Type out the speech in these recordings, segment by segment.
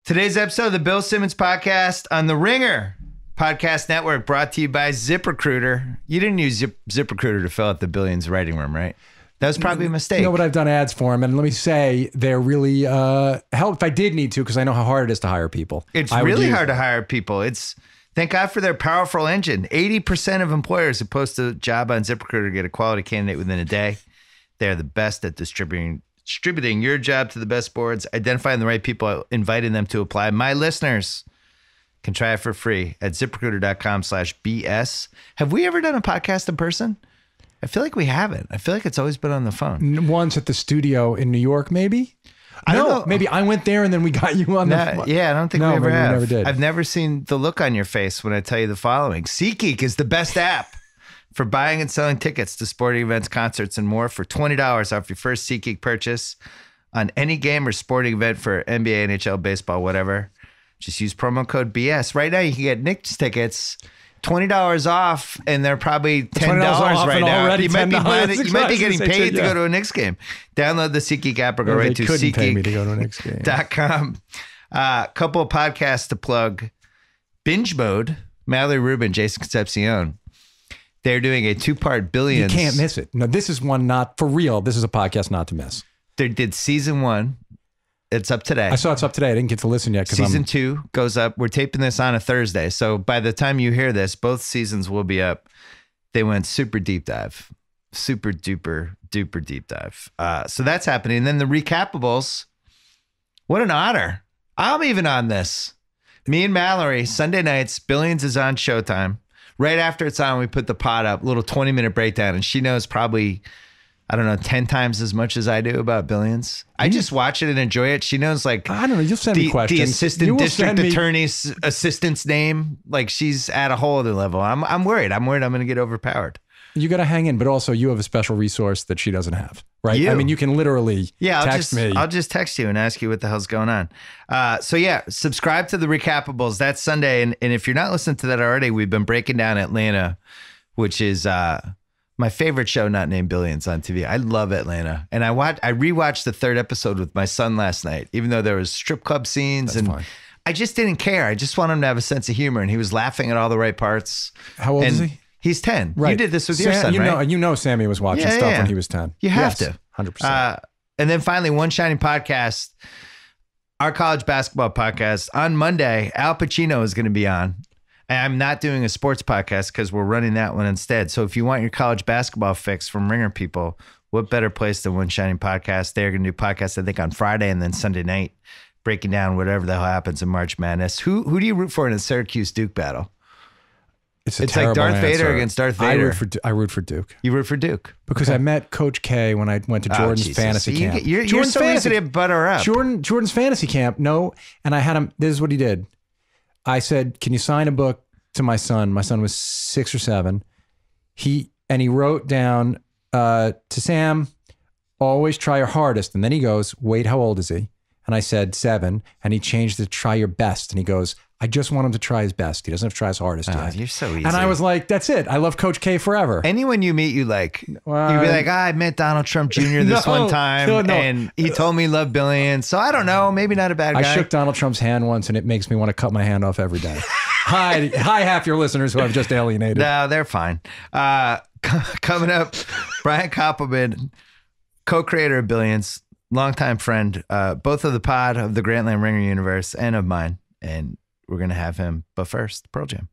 Today's episode of the Bill Simmons podcast on the Ringer Podcast Network, brought to you by ZipRecruiter. You didn't use ZipRecruiter to fill out the Billions writing room, right? That was probably a mistake. No, but I've done ads for them, and let me say, they're really help if I did need to, because I know how hard it is to hire people. It's really hard to hire people. Thank God for their powerful engine. 80% of employers who post a job on ZipRecruiter get a quality candidate within a day. They're the best at distributing your job to the best boards, identifying the right people, inviting them to apply. My listeners can try it for free at ZipRecruiter.com/BS. Have we ever done a podcast in person? I feel like we haven't. I feel like it's always been on the phone. Once at the studio in New York, maybe? I don't know. Maybe I went there and then we got you on the... Yeah, I don't think we ever have. We never did. I've never seen the look on your face when I tell you the following. SeatGeek is the best app for buying and selling tickets to sporting events, concerts, and more for $20 off your first SeatGeek purchase on any game or sporting event for NBA, NHL, baseball, whatever. Just use promo code BS. Right now, you can get Knicks tickets $20 off, and they're probably $10 right now. You might be getting paid to go to a Knicks game. Download the SeatGeek app or go right to SeatGeek.com. Couple of podcasts to plug. Binge Mode, Mallory Rubin, Jason Concepcion. They're doing a 2-part Billions. You can't miss it. No, this is one not for real. This is a podcast not to miss. They did season 1. It's up today. I saw it's up today. I didn't get to listen yet. Season 2 goes up. We're taping this on a Thursday. So by the time you hear this, both seasons will be up. They went super deep dive. Super duper deep dive. So that's happening. And then the Recapables. What an honor. I'm even on this. Me and Mallory, Sunday nights, Billions is on Showtime. Right after it's on, we put the pod up, little 20-minute breakdown, and she knows probably, 10 times as much as I do about Billions. I just watch it and enjoy it. She knows, I don't know, you'll send me questions. The assistant district attorney's assistant's name, she's at a whole other level. I'm worried. I'm going to get overpowered. You got to hang in, but also you have a special resource that she doesn't have, right? I mean, you can literally text me. I'll just text you and ask you what the hell's going on. Subscribe to the Recapables. That's Sunday. And if you're not listening to that already, we've been breaking down Atlanta, which is my favorite show not named Billions on TV. I love Atlanta. And I rewatched the 3rd episode with my son last night, even though there was strip club scenes. That's fine. I just didn't care. I just want him to have a sense of humor. And he was laughing at all the right parts. How old is he? He's 10. Right. You did this with your son, right? You know Sammy was watching stuff when he was 10. You have to. 100%. And then finally, One Shining Podcast, our college basketball podcast. On Monday, Al Pacino is going to be on. I'm not doing a sports podcast because we're running that one instead. So if you want your college basketball fix from Ringer people, what better place than One Shining Podcast? They're going to do podcasts, I think, on Friday and then Sunday night, breaking down whatever the hell happens in March Madness. Who do you root for in a Syracuse-Duke battle? It's like Darth Vader against Darth Vader. I root for Duke. You root for Duke? Because I met Coach K when I went to Jordan's fantasy camp. You're so easy to butter up. Jordan's fantasy camp, no. And I had him, this is what he did. I said, can you sign a book to my son? My son was 6 or 7. He wrote down to Sam, always try your hardest. And then he goes, wait, how old is he? And I said 7. And he changed to try your best. And he goes, I just want him to try his best. He doesn't have to try his hardest yet. You're so easy. And I was like, that's it. I love Coach K forever. Anyone you meet, you like. You'd be like, I met Donald Trump Jr. this one time. And he told me he loved Billions. So I don't know. Maybe not a bad guy. I shook Donald Trump's hand once, and it makes me want to cut my hand off every day. Hi, half your listeners who I've just alienated. No, they're fine. Coming up, Brian Koppelman, co-creator of Billions, longtime friend, both of the pod of the Grantland Ringer universe and of mine. And we're going to have him. But first, Pearl Jam.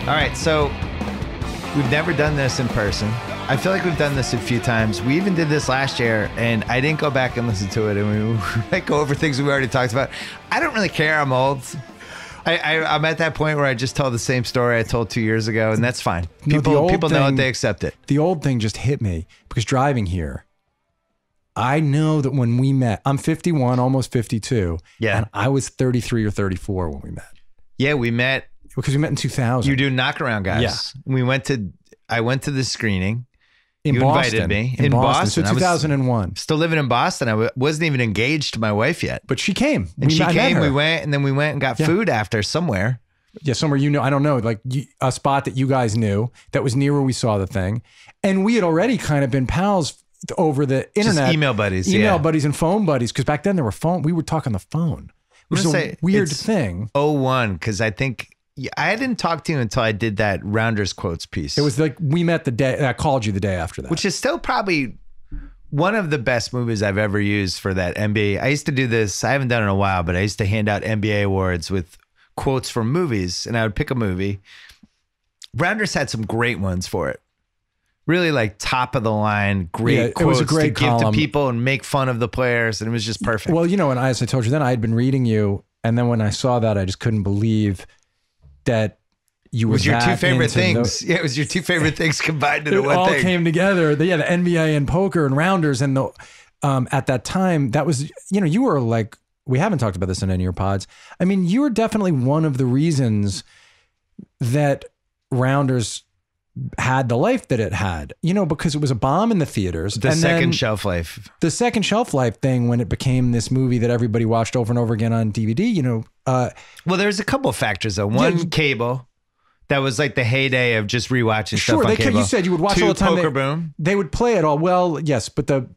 All right, so we've never done this in person. I feel like we've done this a few times. We even did this last year, and I didn't go back and listen to it, and we might go over things we already talked about. I don't really care. I'm old. I'm at that point where I just tell the same story I told 2 years ago, and that's fine. People know it, they accept it. The old thing just hit me because driving here, I know that when we met, I'm 51, almost 52, and I was 33 or 34 when we met. Yeah, we met. Because we met in 2000. You do Knockaround Guys. Yeah. I went to the screening. In Boston. invited me in Boston. So I was 2001. still living in Boston. I wasn't even engaged to my wife yet. But she came. And she I met came, her. we went, and then we went and got food after somewhere. Yeah, somewhere I don't know, like a spot that you guys knew that was near where we saw the thing. And we had already kind of been pals over the internet. Just email buddies. Email buddies and phone buddies. Because back then we would talk on the phone. Which is a weird thing. 01, because I think I didn't talk to you until I did that Rounders quotes piece. It was like we met the day, I called you the day after that. Which is still probably one of the best movies I've ever used for that NBA. I used to do this, I haven't done it in a while, but I used to hand out NBA awards with quotes from movies, and I would pick a movie. Rounders had some great ones for it. Really like top of the line, great quotes, it was a great to column. Give to people and make fun of the players, and it was just perfect. Well, and as I told you then, I had been reading you, and then when I saw that, I just couldn't believe that you were. It was your two favorite things. Yeah, it was your two favorite things combined into one thing. It all came together. The NBA and poker and Rounders, and at that time, that was you were like, we haven't talked about this in any of your pods. I mean, you were definitely one of the reasons that Rounders had the life that it had, because it was a bomb in the theaters. The second shelf life. The second shelf life thing, when it became this movie that everybody watched over and over again on DVD, well, there's a couple of factors though. One, cable. That was like the heyday of just rewatching stuff on cable. You said you would watch all the time. Poker Boom. They would play it all. Well, yes, but the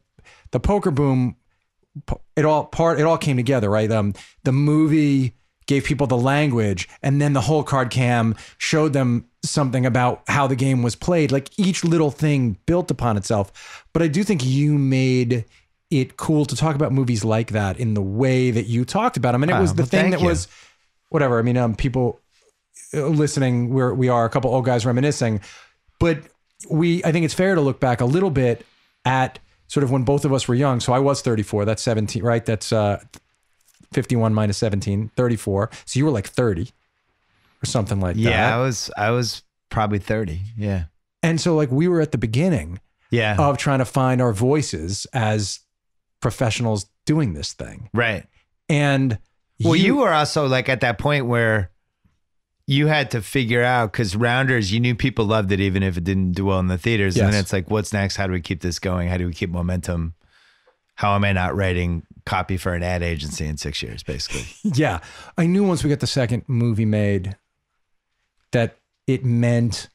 Poker Boom, it all came together, right? The movie gave people the language, and then the whole card cam showed them something about how the game was played. Like each little thing built upon itself. But I do think you made it cool to talk about movies like that in the way that you talked about them. And it was the thing that was whatever. I mean, people listening, we are a couple old guys reminiscing, but I think it's fair to look back a little bit at sort of when both of us were young. So I was 34, that's 17, right? That's 51 minus 17, 34. So you were like 30 or something like that. Yeah, I was probably 30. Yeah. And so like we were at the beginning of trying to find our voices as professionals doing this thing. Right. And you were also like at that point where you had to figure out, because Rounders, you knew people loved it even if it didn't do well in the theaters. Yes. And then it's like, what's next? How do we keep this going? How do we keep momentum? How am I not writing copy for an ad agency in 6 years, basically? Yeah. I knew once we got the second movie made that it meant,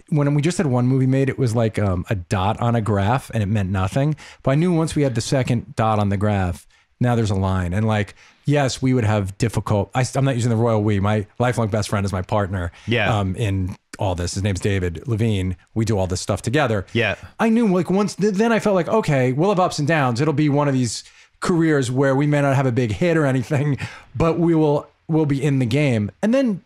when we just had one movie made, it was like a dot on a graph and it meant nothing. But I knew once we had the second dot on the graph, now there's a line. And like, yes, we would have I'm not using the royal we. My lifelong best friend is my partner in all this. His name's David Levine. We do all this stuff together. Yeah. I knew like then I felt like, okay, we'll have ups and downs. It'll be one of these careers where we may not have a big hit or anything, but we'll be in the game. And then,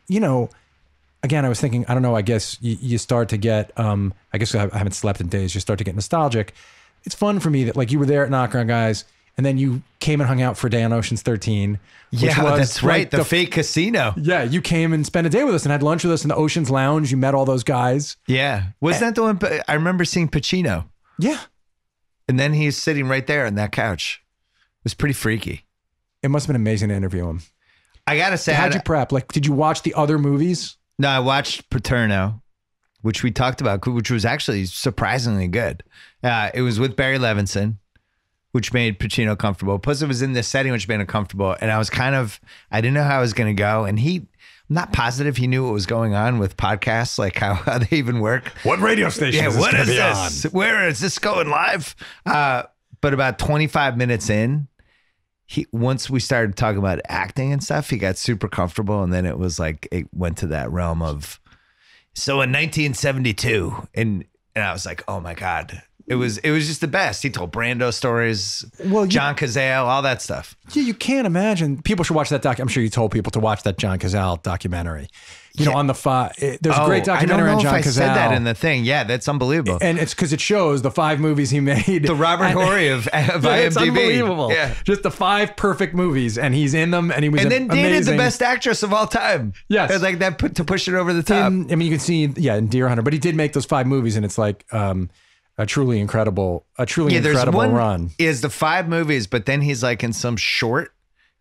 again, I was thinking, I don't know, I guess you start to get, I guess I haven't slept in days. You start to get nostalgic. It's fun for me that like you were there at Knockaround Guys, and then you came and hung out for a day on Ocean's 13. Yeah, that's right. Like the fake casino. Yeah, you came and spent a day with us and had lunch with us in the Ocean's Lounge. You met all those guys. Yeah. Wasn't that the one? I remember seeing Pacino. Yeah. And then he's sitting right there on that couch. It was pretty freaky. It must have been amazing to interview him. I got to say. How'd you prep? Like, did you watch the other movies? No, I watched Paterno, which we talked about, which was actually surprisingly good. It was with Barry Levinson, which made Pacino comfortable. Plus it was in this setting, which made him comfortable. And I didn't know how I was going to go. And I'm not positive he knew what was going on with podcasts, like how they even work. What radio station is this what is this? On? Where is this going live? But about 25 minutes in, once we started talking about acting and stuff, he got super comfortable. And then it was like, it went to that realm of, so in 1972, and I was like, oh my God. It was just the best. He told Brando stories, John Cazale, all that stuff. Yeah, you can't imagine. People should watch that I'm sure you told people to watch that John Cazale documentary. On the there's a great documentary on John Cazale. I said that in the thing. Yeah, that's unbelievable. And it's because it shows the 5 movies he made. The Robert Horry of IMDb. It's unbelievable. Yeah. Just the 5 perfect movies, and he's in them, and he was amazing. And then dated the best actress of all time. Yes. It's like that to push it over the top. You can see, in Deer Hunter, but he did make those 5 movies, and it's like a truly incredible run. Is the 5 movies, but then he's like in some short,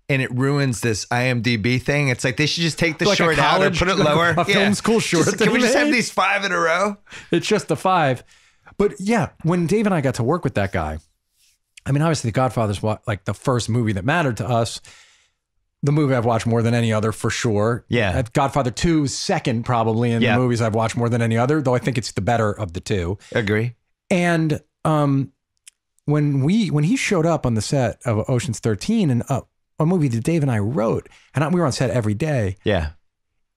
and it ruins this IMDb thing. It's like they should just take the short out or put it lower. A film school short. Can we just have these 5 in a row? It's just the 5. But yeah, when Dave and I got to work with that guy, I mean, obviously The Godfather's like the first movie that mattered to us. The movie I've watched more than any other for sure. Yeah. Godfather 2 is second probably in the movies I've watched more than any other, though I think it's the better of the two. Agree. And when he showed up on the set of Ocean's 13 and a movie that Dave and I wrote, and we were on set every day. Yeah.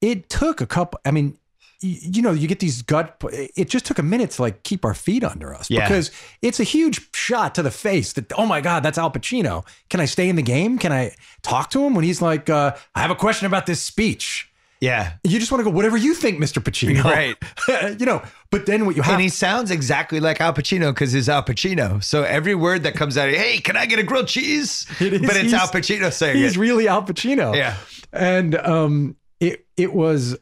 It took a couple, I mean, you know, you get these it just took a minute to like keep our feet under us because it's a huge shot to the face that, oh my God, that's Al Pacino. Can I stay in the game? Can I talk to him when he's like, I have a question about this speech. Yeah. You just want to go, whatever you think, Mr. Pacino. Right. You know, but then what you have. And he sounds exactly like Al Pacino because he's Al Pacino. So every word that comes out of, hey, can I get a grilled cheese? But it's Al Pacino saying He's really Al Pacino. Yeah. And it was,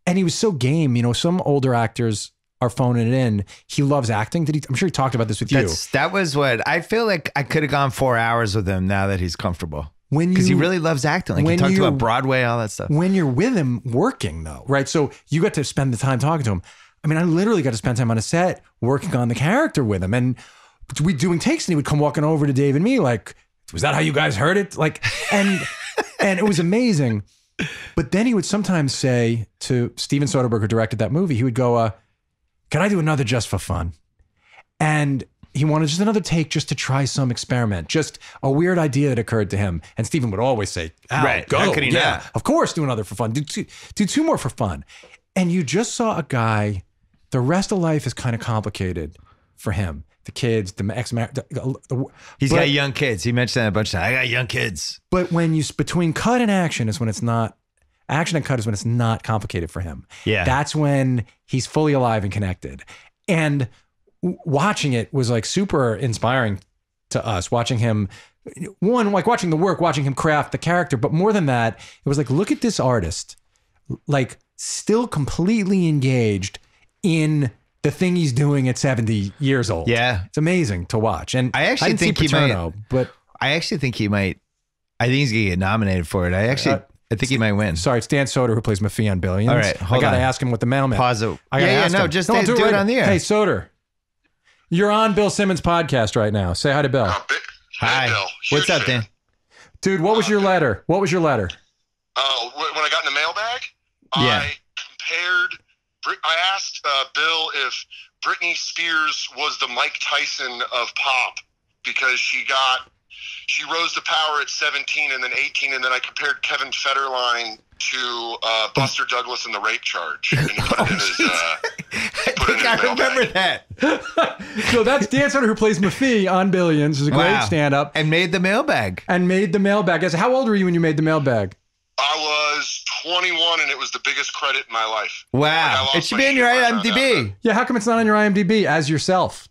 and he was so game. You know, some older actors are phoning it in. He loves acting. I'm sure he talked about this with you. That was what I feel like. I could have gone 4 hours with him now that he's comfortable. Because he really loves acting. Like he talked about Broadway, all that stuff. When you're with him working though, right? So you got to spend the time talking to him. I mean, I literally got to spend time on a set working on the character with him. And we doing takes and he would come walking over to Dave and me like, was that how you guys heard it? Like, and it was amazing. But then he would sometimes say to Steven Soderbergh, who directed that movie, he would go, can I do another just for fun? And he wanted just another take just to try some experiment, just a weird idea that occurred to him. And Steven would always say, go. How could he not? Of course, do another for fun. Do two more for fun. And you just saw a guy, the rest of life is kind of complicated for him. The kids, the ex-marriage. He's got young kids. He mentioned that a bunch of times. I got young kids. But when between cut and action is when it's not, action and cut is when it's not complicated for him. Yeah. That's when he's fully alive and connected. And watching it was like super inspiring to us, watching him, like watching the work, watching him craft the character. But more than that, it was like, look at this artist, like still completely engaged in the thing he's doing at 70 years old. Yeah. It's amazing to watch. And I actually think he might, but I actually think he might, I think he's going to get nominated for it. I think he might win. Sorry, it's Dan Soder who plays Maffei on Billions. All right, I got to ask him what the mailman. Pause it. Just do it on the air. Hey, Soder, you're on Bill Simmons' podcast right now. Say hi to Bill. Hi. Bill. What's up, Dan? Dude, what was your letter? What was your letter? Oh, when I got in the mailbag, Yeah. I asked Bill if Britney Spears was the Mike Tyson of pop because she rose to power at 17 and then 18, and then I compared Kevin Federline to Buster Douglas in the rape charge, and he put it in his. I remember that. So that's Dan Soder who plays Maffei on Billions. Is a great stand-up and made the mailbag. How old were you when you made the mailbag? I was 21, and it was the biggest credit in my life. Wow, it should be on your IMDb. Yeah, how come it's not on your IMDb as yourself?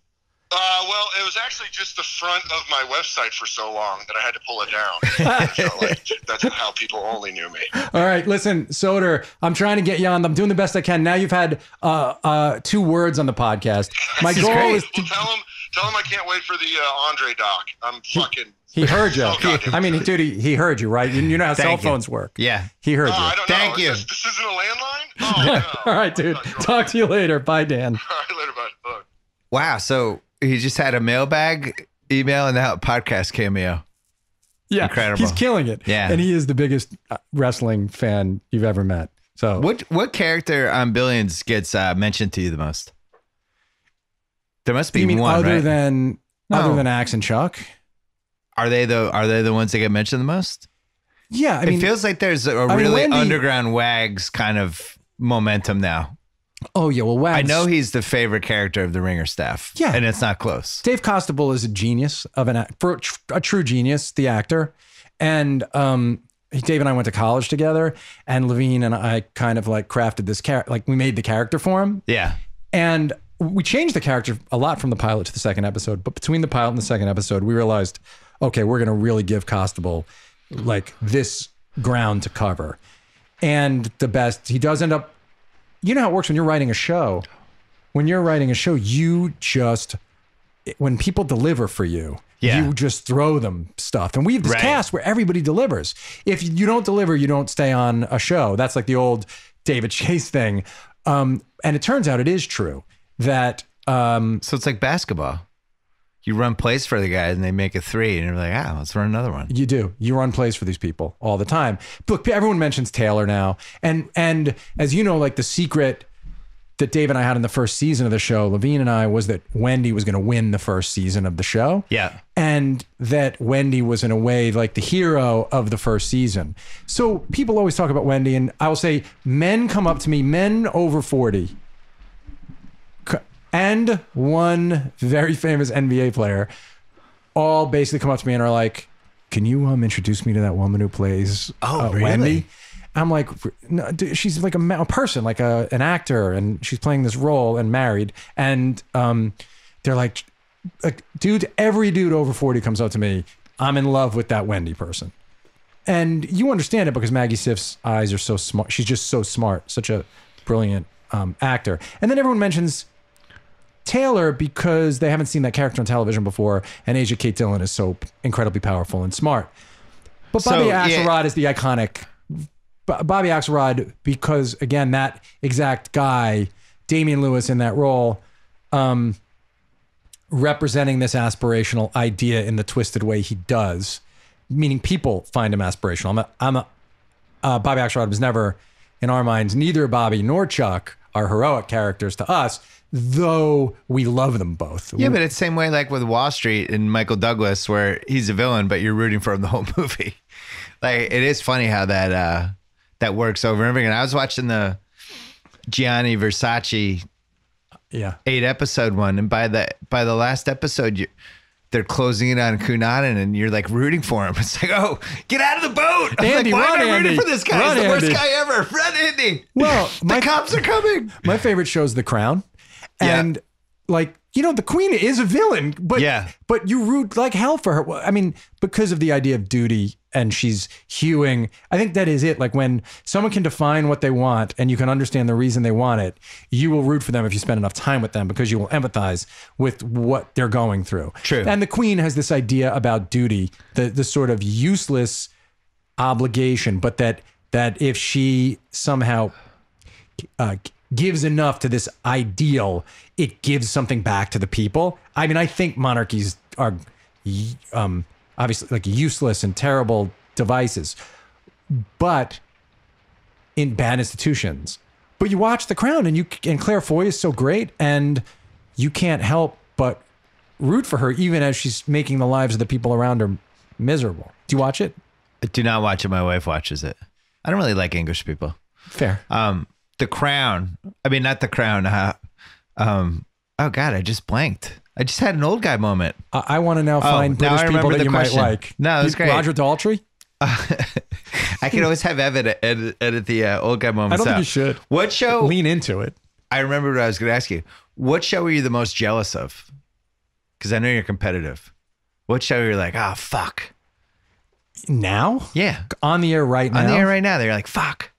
Well, it was actually just the front of my website for so long that I had to pull it down. So, that's how people only knew me. All right, listen, Soder, I'm trying to get you on. I'm doing the best I can. Now you've had 2 words on the podcast. My goal is to tell him I can't wait for the Andre doc. I'm fucking. He heard you. I mean, dude, he heard you, right? You know how cell phones work. Yeah. He heard you. I don't Thank know. you. This isn't a landline? Oh, no. All right, dude. Talk to you later. Bye, Dan. All right, later, bud. Wow. So he just had a mailbag email and now a podcast cameo. Yeah. Incredible. He's killing it. Yeah. And he is the biggest wrestling fan you've ever met. So what character on Billions gets mentioned to you the most? There must be one, other right? than Axe and Chuck? Are they the ones that get mentioned the most? Yeah, I mean, it feels like there's a really underground Wags kind of momentum now. Oh yeah, well, Wags. I know he's the favorite character of the Ringer staff. Yeah, and it's not close. Dave Costabile is a genius of a true genius, the actor, and Dave and I went to college together, and Levine and I kind of like crafted this character, like we made the character for him. Yeah, and we changed the character a lot from the pilot to the second episode, but between the pilot and the second episode, we realized, okay, we're going to really give Costabile like this ground to cover. And the best, he does end up, you know how it works when you're writing a show. When you're writing a show, when people deliver for you, you just throw them stuff. And we have this cast where everybody delivers. If you don't deliver, you don't stay on a show. That's like the old David Chase thing. And it turns out it is true that So it's like basketball. You run plays for the guys and they make a 3 and you're like, let's run another one. You do. You run plays for these people all the time. Look, everyone mentions Taylor now. And as you know, like the secret that Dave and I had in the first season of the show, Levine and I, was that Wendy was going to win the first season of the show. Yeah. And that Wendy was in a way like the hero of the first season. So people always talk about Wendy, and I will say men come up to me, men over 40, and one very famous NBA player, all basically come up to me and are like, can you introduce me to that woman who plays really? Wendy? I'm like, no, dude, she's like a person, like an actor, and she's playing this role and married. And they're like, dude, every dude over 40 comes up to me, I'm in love with that Wendy person. And you understand it because Maggie Siff's eyes are so smart. She's just so smart, such a brilliant actor. And then everyone mentions Taylor because they haven't seen that character on television before, and Asia Kate Dillon is so incredibly powerful and smart. But Bobby Axelrod is the iconic Bobby Axelrod because, again, that exact guy, Damian Lewis in that role, representing this aspirational idea in the twisted way he does, meaning people find him aspirational. Bobby Axelrod was never, in our minds, neither Bobby nor Chuck are heroic characters to us, though we love them both. Yeah, but it's the same way like with Wall Street and Michael Douglas, where he's a villain, but you're rooting for him the whole movie. Like, it is funny how that works over and over again. I was watching the Gianni Versace 8-episode one, and by the last episode, they're closing it on Cunanan, and you're like rooting for him. It's like, oh, get out of the boat! Andy, like, why run, am I Andy. rooting for this guy? Run, He's the worst Andy. guy ever. Run, Andy! Well, the cops are coming. My favorite show is The Crown, and like, you know, the Queen is a villain, but you root like hell for her. I mean, because of the idea of duty, and she's hewing. I think that is it. Like, when someone can define what they want and you can understand the reason they want it, you will root for them if you spend enough time with them because you will empathize with what they're going through. True. And the Queen has this idea about duty, the sort of useless obligation, but that if she somehow gives enough to this ideal, it gives something back to the people. I mean, I think monarchies are obviously like useless and terrible devices, but in bad institutions. But you watch The Crown, and Claire Foy is so great, and you can't help but root for her, even as she's making the lives of the people around her miserable. Do you watch it? I do not watch it. My wife watches it. I don't really like English people. Fair. The Crown. I mean, not The Crown. Oh God, I just blanked. I just had an old guy moment. I want to now find British people that you question. might like. No, that's great. Roger Daltrey? I can always have Evan edit the old guy moments. I don't think you should. What show? Lean into it. I remember what I was going to ask you. What show were you the most jealous of? Because I know you're competitive. What show you're like, oh, fuck. Now? Yeah. On the air right now? On the air right now. They're like, fuck.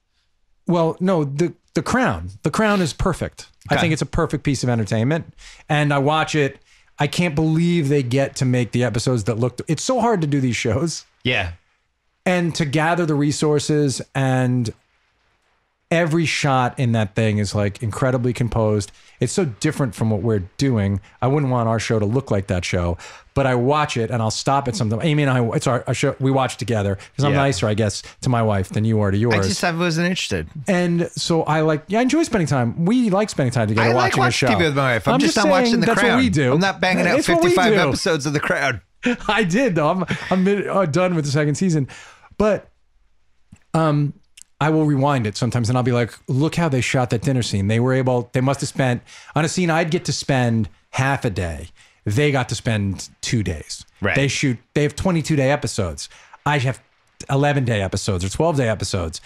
Well, no, The Crown. The Crown is perfect. Okay. I think it's a perfect piece of entertainment. And I watch it. I can't believe they get to make the episodes that look... It's so hard to do these shows. Yeah. And to gather the resources, and every shot in that thing is like incredibly composed. It's so different from what we're doing. I wouldn't want our show to look like that show, but I watch it and I'll stop at something. Amy and I, it's our show. We watch it together because I'm nicer, I guess, to my wife than you are to yours. I wasn't interested. And so I enjoy spending time. We like spending time together watching a show. I like watching TV with my wife. I'm just not watching The Crown. That's what we do. I'm not banging out 55 episodes of The Crown. I did though. I'm done with the second season, but I will rewind it sometimes and I'll be like, look how they shot that dinner scene. They must have spent on a scene I'd get to spend half a day. They got to spend 2 days. Right. They have 22-day episodes. I have 11-day episodes or 12-day episodes.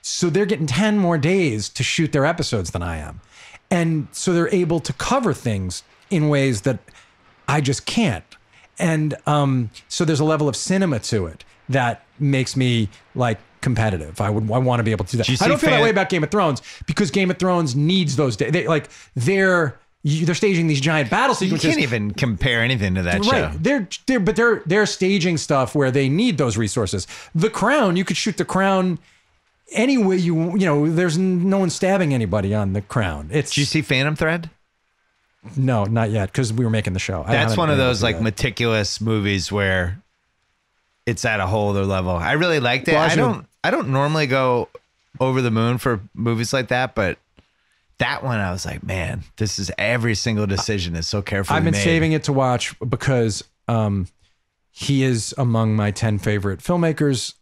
So they're getting 10 more days to shoot their episodes than I am. And so they're able to cover things in ways that I just can't. And so there's a level of cinema to it that makes me like competitive. I want to be able to do that. I don't feel that way about Game of Thrones because Game of Thrones needs those days. They're staging these giant battle sequences. You can't even compare anything to that show. Right. They're staging stuff where they need those resources. The Crown, you could shoot The Crown any way you know. There's no one stabbing anybody on The Crown. Did you see Phantom Thread? No, not yet, because we were making the show. That's one of those like meticulous movies where it's at a whole other level. I really liked it. Well, I don't normally go over the moon for movies like that, but that one I was like, man, this is every single decision is so carefully I've been made. saving it to watch because he is among my 10 favorite filmmakers.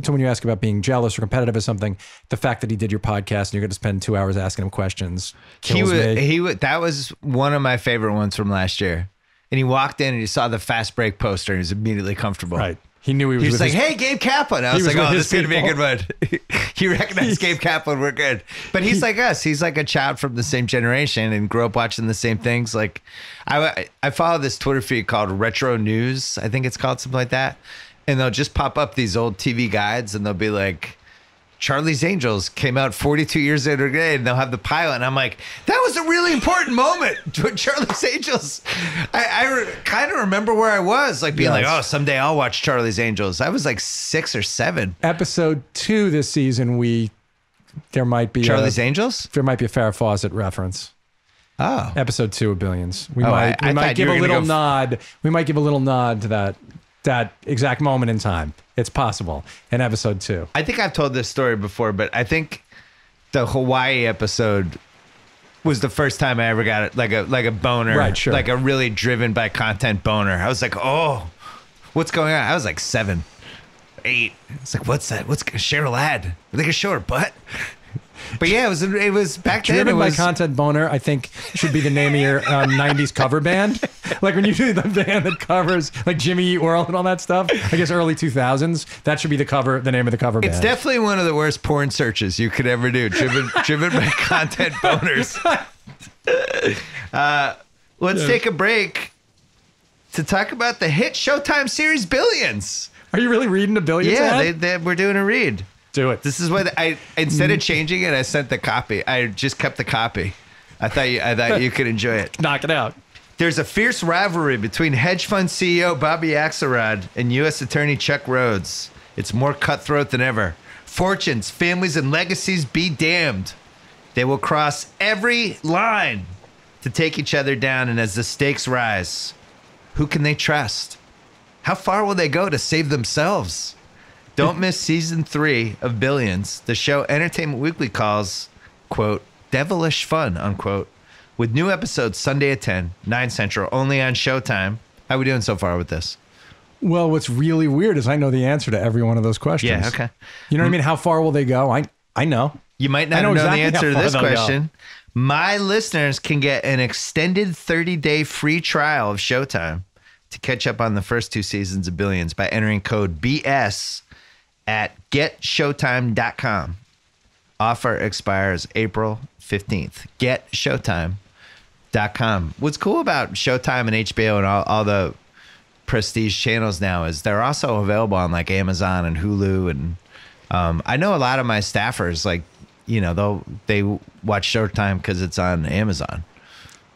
So when you ask about being jealous or competitive or something, the fact that he did your podcast and you're going to spend 2 hours asking him questions kills me. That was one of my favorite ones from last year. And he walked in and he saw the Fast Break poster and he was immediately comfortable. Right. He knew he was, He was with like, his, hey, Gabe Kaplan. I was like, oh, this is going to be a good one. He recognized Gabe Kaplan. We're good. But he's like us. He's like a child from the same generation and grew up watching the same things. Like I follow this Twitter feed called Retro News. I think it's called something like that. And they'll just pop up these old TV guides and they'll be like, Charlie's Angels came out 42 years later today, and they'll have the pilot. And I'm like, that was a really important moment. Charlie's Angels. I kind of remember where I was, like being like, oh, someday I'll watch Charlie's Angels. I was like 6 or 7. Episode 2 this season, there might be Charlie's Angels? There might be a Farrah Fawcett reference. Oh. Episode 2 of Billions. We I might give a little nod. We might give a little nod to that exact moment in time. It's possible in episode 2. I think I've told this story before, but I think the Hawaii episode was the first time I ever got it like a boner, right? Sure, like a really driven by content boner. I was like, oh, what's going on? I was like 7, 8. It's like, what's that? What's Cheryl Ladd? Are they gonna show her butt? But yeah, it was back then. Driven by content boner, I think should be the name of your 90s cover band. Like when you do the band that covers like Jimmy Eat World and all that stuff, I guess early 2000s, that should be the name of the cover band. It's definitely one of the worst porn searches you could ever do. Driven by content boners. Let's take a break to talk about the hit Showtime series Billions. Are you really reading a Billions ad? Yeah, we're doing a read. Do it. This is what instead of changing it, I sent the copy. I just kept the copy. I thought you could enjoy it. Knock it out. There's a fierce rivalry between hedge fund CEO Bobby Axelrod and U.S. Attorney Chuck Rhodes. It's more cutthroat than ever. Fortunes, families, and legacies be damned. They will cross every line to take each other down, and as the stakes rise, who can they trust? How far will they go to save themselves? Don't miss season 3 of Billions. The show Entertainment Weekly calls, quote, devilish fun, unquote, with new episodes Sunday at 10, 9 Central, only on Showtime. How are we doing so far with this? Well, what's really weird is I know the answer to every one of those questions. Yeah, okay. You know what I mean? How far will they go? I know. You might not know exactly the answer to this question. My listeners can get an extended 30-day free trial of Showtime to catch up on the first 2 seasons of Billions by entering code BS at getshowtime.com. Offer expires April 15th. Getshowtime.com. What's cool about Showtime and HBO and all the prestige channels now is they're also available on like Amazon and Hulu. And I know a lot of my staffers, like, you know, they watch Showtime because it's on Amazon.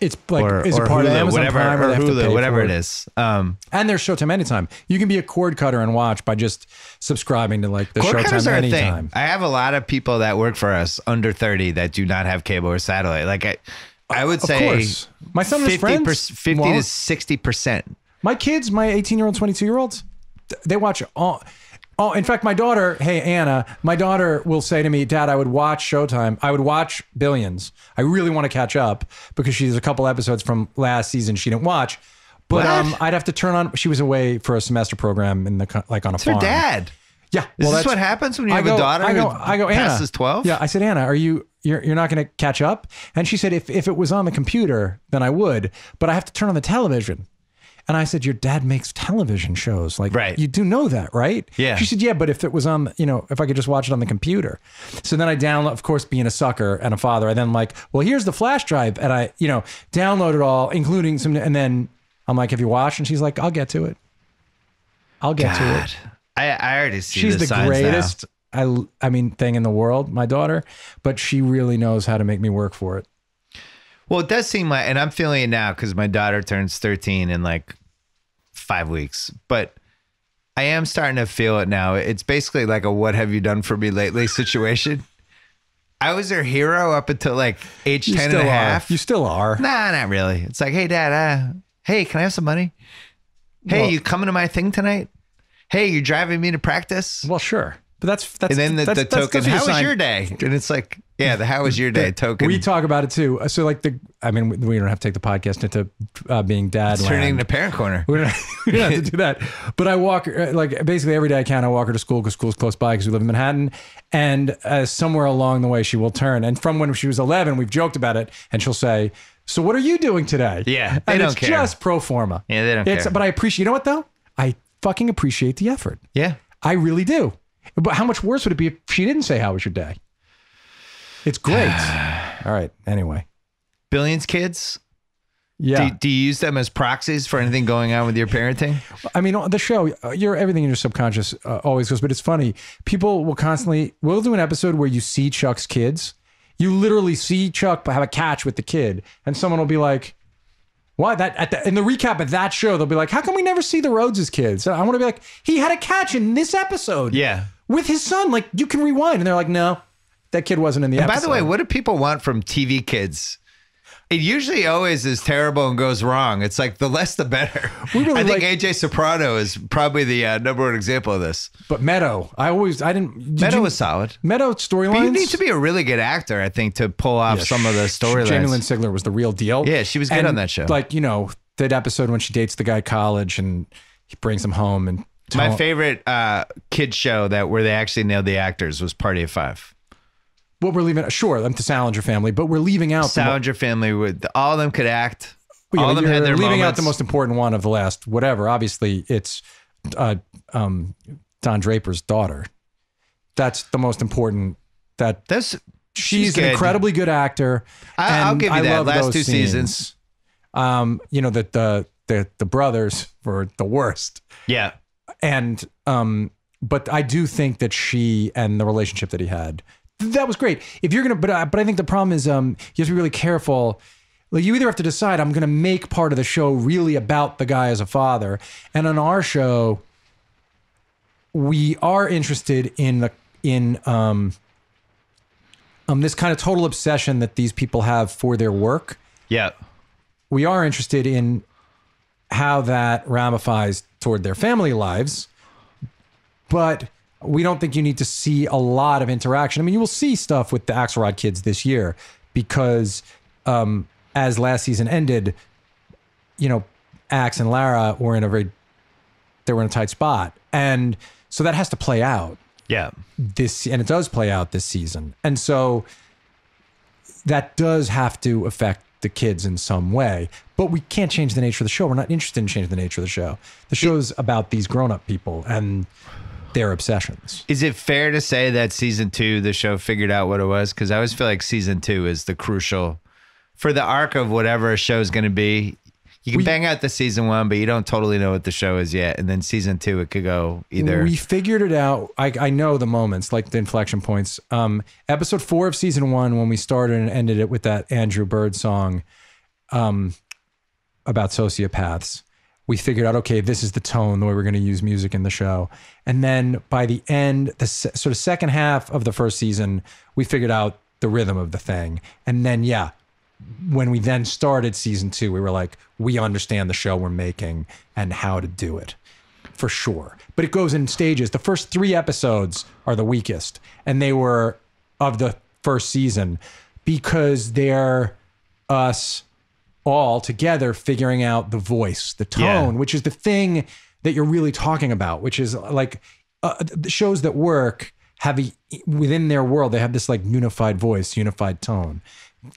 It's like, or is it part Hulu, of Amazon whatever, Prime, or they have to Hulu, pay whatever for it is. And there's Showtime Anytime. You can be a cord cutter and watch by just subscribing to like the Cord cutters Showtime are a Anytime. thing. I have a lot of people that work for us under 30 that do not have cable or satellite. Like I would say, of course. My son and his friends, 50 to 60%. My kids, my 18-year-old, 22-year-olds, they watch all. Oh, in fact, my daughter, hey, Anna, my daughter will say to me, Dad, I would watch Showtime. I would watch Billions. I really want to catch up because she's a couple episodes from last season she didn't watch. But I'd have to turn on. She was away for a semester program in the like on a farm. Her dad. Yeah. Is this what happens when you have a daughter I go, who Anna, passes 12? Yeah. I said, Anna, you're not going to catch up? And she said, if it was on the computer, then I would. But I have to turn on the television. And I said, your dad makes television shows. Like, right. You do know that, right? Yeah. She said, yeah, but if it was on, if I could just watch it on the computer. So then I download, of course, being a sucker and a father, I then like, well, here's the flash drive. And I, download it all, including some, and then I'm like, have you watched? And she's like, I'll get to it. I'll get to it. I already see she's the signs greatest, now. thing in the world, my daughter, but she really knows how to make me work for it. Well, it does seem like, and I'm feeling it now because my daughter turns 13 in like 5 weeks, but I am starting to feel it now. It's basically like a "what have you done for me lately" situation. I was her hero up until like age 10 and a half. You still are. Nah, not really. It's like, hey, Dad, hey, can I have some money? Hey, Well- you coming to my thing tonight? Hey, you driving me to practice? Well, sure. But that's And then the token, how was your day? And it's like, yeah, the how was your day token. We talk about it too. So like we don't have to take the podcast into being dad It's turning into parent corner. We don't have to do that. But I walk her, like basically every day I can. I walk her to school because school's close by because we live in Manhattan. And somewhere along the way, she will turn. And from when she was 11, we've joked about it. And she'll say, "So what are you doing today?" Yeah, they and don't it's care. just pro forma. Yeah, they don't care. But I appreciate. You know what though? I fucking appreciate the effort. Yeah. I really do. But how much worse would it be if she didn't say, "How was your day?" It's great. All right. Anyway. Billions kids? Yeah. Do you use them as proxies for anything going on with your parenting? I mean, on the show, everything in your subconscious always goes, but it's funny. People will we'll do an episode where you see Chuck's kids. You literally see Chuck have a catch with the kid, and someone will be like, "Why?" In the recap of that show, they'll be like, "How come we never see the Rhodes' kids?" I want to be like, "He had a catch in this episode." Yeah. With his son. Like, you can rewind. And they're like, "No, that kid wasn't in the episode." By the way, what do people want from TV kids? It usually always is terrible and goes wrong. It's like the less the better. I think AJ Soprano is probably the number one example of this. But Meadow, Meadow was solid. Meadow But storylines. you need to be a really good actor, I think, to pull off some of the storylines. Jamie Lynn Sigler was the real deal. Yeah, she was good on that show. Like, that episode when she dates the guy at college and he brings him home. And My favorite kid show where they actually nailed the actors was Party of Five. What we're leaving, sure, the Salinger family, but we're leaving out Salinger family, all of them could act. All of them had their leaving moments. out the most important one of the last whatever. Obviously, it's Don Draper's daughter. That's the most important. She's an incredibly good actor. I'll give you that. love Last those two scenes. seasons. That the brothers were the worst. Yeah. And but I do think that she and the relationship that he had, that was great. If you're gonna, but I think the problem is you have to be really careful. Like, you either have to decide, I'm gonna make part of the show really about the guy as a father, and on our show, we are interested in this kind of total obsession that these people have for their work. Yeah. We are interested in how that ramifies toward their family lives, but we don't think you need to see a lot of interaction. I mean, you will see stuff with the Axelrod kids this year because as last season ended, Axe and Lara were in a tight spot. And so that has to play out. Yeah. And it does play out this season. And so that does have to affect the kids in some way, but we can't change the nature of the show. We're not interested in changing the nature of the show. The show's about these grown-up people and their obsessions. Is it fair to say that season 2, the show figured out what it was? Because I always feel like season 2 is the crucial for the arc of whatever a show is going to be. You can bang out the season 1, but you don't totally know what the show is yet. And then season 2, it could go either. We figured it out. I know the moments, like the inflection points. Episode 4 of season 1, when we started and ended it with that Andrew Bird song about sociopaths, we figured out, okay, this is the tone, the way we're going to use music in the show. And then by the end, the sort of second half of the first season, we figured out the rhythm of the thing. And then, when we then started season 2, we were like, we understand the show we're making and how to do it for sure. But it goes in stages. The first 3 episodes are the weakest, and they were of the first season because they're us all together figuring out the voice, the tone, which is the thing that you're really talking about, which is like the shows that work have within their world, they have this like unified voice, unified tone.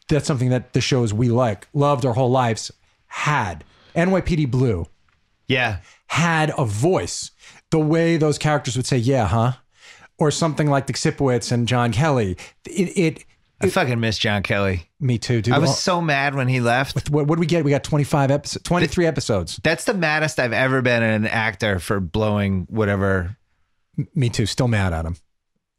That's something that the shows we loved our whole lives had. NYPD Blue had a voice. The way those characters would say, yeah, huh? Or something like the Sipowicz and John Kelly. I fucking miss John Kelly. Me too, dude. I was so mad when he left. What did we get? We got 23 episodes. That's the maddest I've ever been at an actor for blowing whatever. Me too. Still mad at him.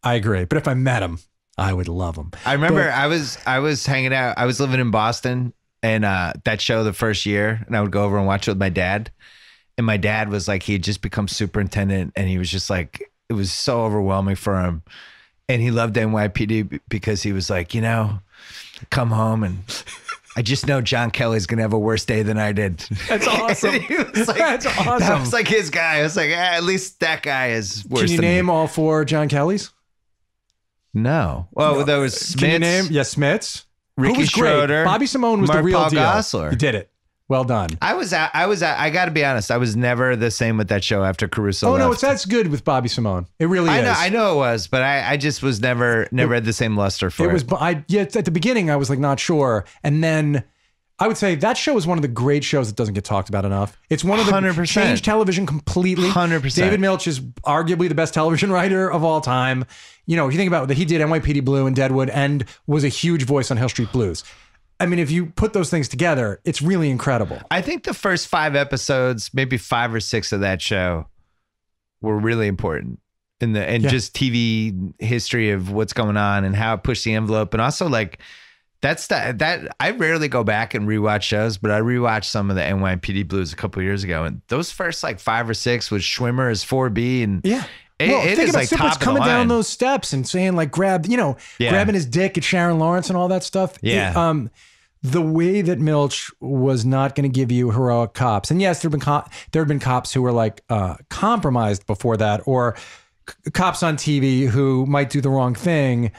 I agree. But if I met him, I would love him. I remember I was hanging out. I was living in Boston, and that show the first year, and I would go over and watch it with my dad. And my dad was like, he had just become superintendent, and he was just like, it was so overwhelming for him. And he loved NYPD because he was like, come home and I just know John Kelly's going to have a worse day than I did. That's awesome. That's awesome. That was like his guy. I was like, at least that guy is worse. Can you than name me. all 4 John Kellys? No. Well, No. there was Smits. Can you name? Yeah, Smits. Ricky Who was great? Schroeder. Bobby Simone was Mark the real Paul deal. Gosselaar. You did it. Well done. I got to be honest. I was never the same with that show after Caruso Oh, left. no, that's good with Bobby Simone. It really is. I know it was, but I just was never had the same luster for it. At the beginning, I was like, not sure. And then I would say that show is one of the great shows that doesn't get talked about enough. It's one of the 100%. changed television completely. 100%. David Milch is arguably the best television writer of all time. If you think about that, he did NYPD Blue and Deadwood and was a huge voice on Hill Street Blues. I mean, if you put those things together, it's really incredible. I think the first 5 episodes, maybe 5 or 6 of that show were really important in just TV history of what's going on and how it pushed the envelope. And also like that I rarely go back and rewatch shows, but I rewatched some of the NYPD Blues a couple of years ago. And those first like 5 or 6 with Schwimmer as 4B and it think is about like Simmons top of the coming line. down those steps and saying like grabbing his dick at Sharon Lawrence and all that stuff. Yeah. The way that Milch was not going to give you heroic cops, and yes, there have been cops who were like compromised before that, or cops on TV who might do the wrong thing,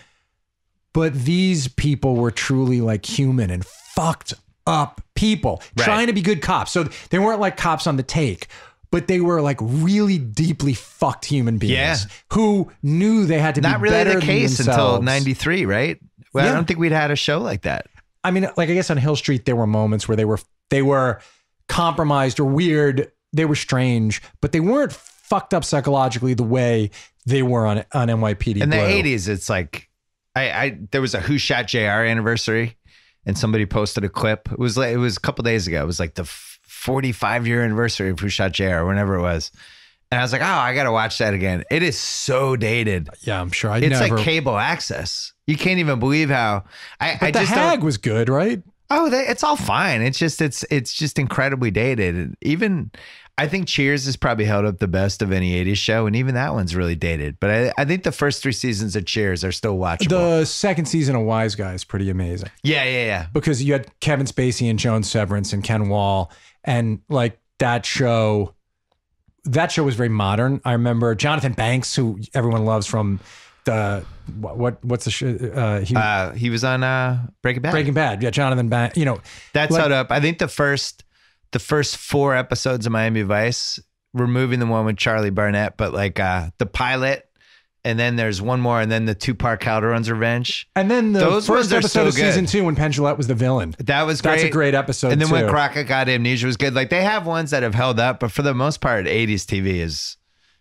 but these people were truly like human and fucked up people trying to be good cops. So they weren't like cops on the take, but they were like really deeply fucked human beings who knew they had to not be really better the case than until themselves. 93, right? Well, I don't think we'd had a show like that. I mean, like I guess on Hill Street there were moments where they were compromised or weird. They were strange, but they weren't fucked up psychologically the way they were on NYPD. In the Blue. 80s, it's like there was a Who Shot JR anniversary, and somebody posted a clip. It was a couple days ago. It was like the 45-year anniversary of Who Shot JR, or whenever it was. And I was like, oh, I got to watch that again. It is so dated. Yeah, I'm sure. It's like cable access. You can't even believe how. But the Hag was good, right? Oh, it's all fine. It's just incredibly dated. And even I think Cheers has probably held up the best of any 80s show, and even that one's really dated. But I think the first 3 seasons of Cheers are still watchable. The second season of Wise Guy is pretty amazing. Yeah. Because you had Kevin Spacey and Joan Severance and Ken Wall, and like that show was very modern. I remember Jonathan Banks, who everyone loves from the what's the show? He was on Breaking Bad. Breaking Bad. Yeah, Jonathan Banks. That's held up. I think the first 4 episodes of Miami Vice, removing the one with Charlie Barnett, but like the pilot, and then there's one more, and then the 2-part Calderon's Revenge. And then Those first ones are episode so of season good. 2 when Penn Jillette was the villain. That was great. That's a great episode. And then too. when Crockett got amnesia was good. Like they have ones that have held up, but for the most part, 80s TV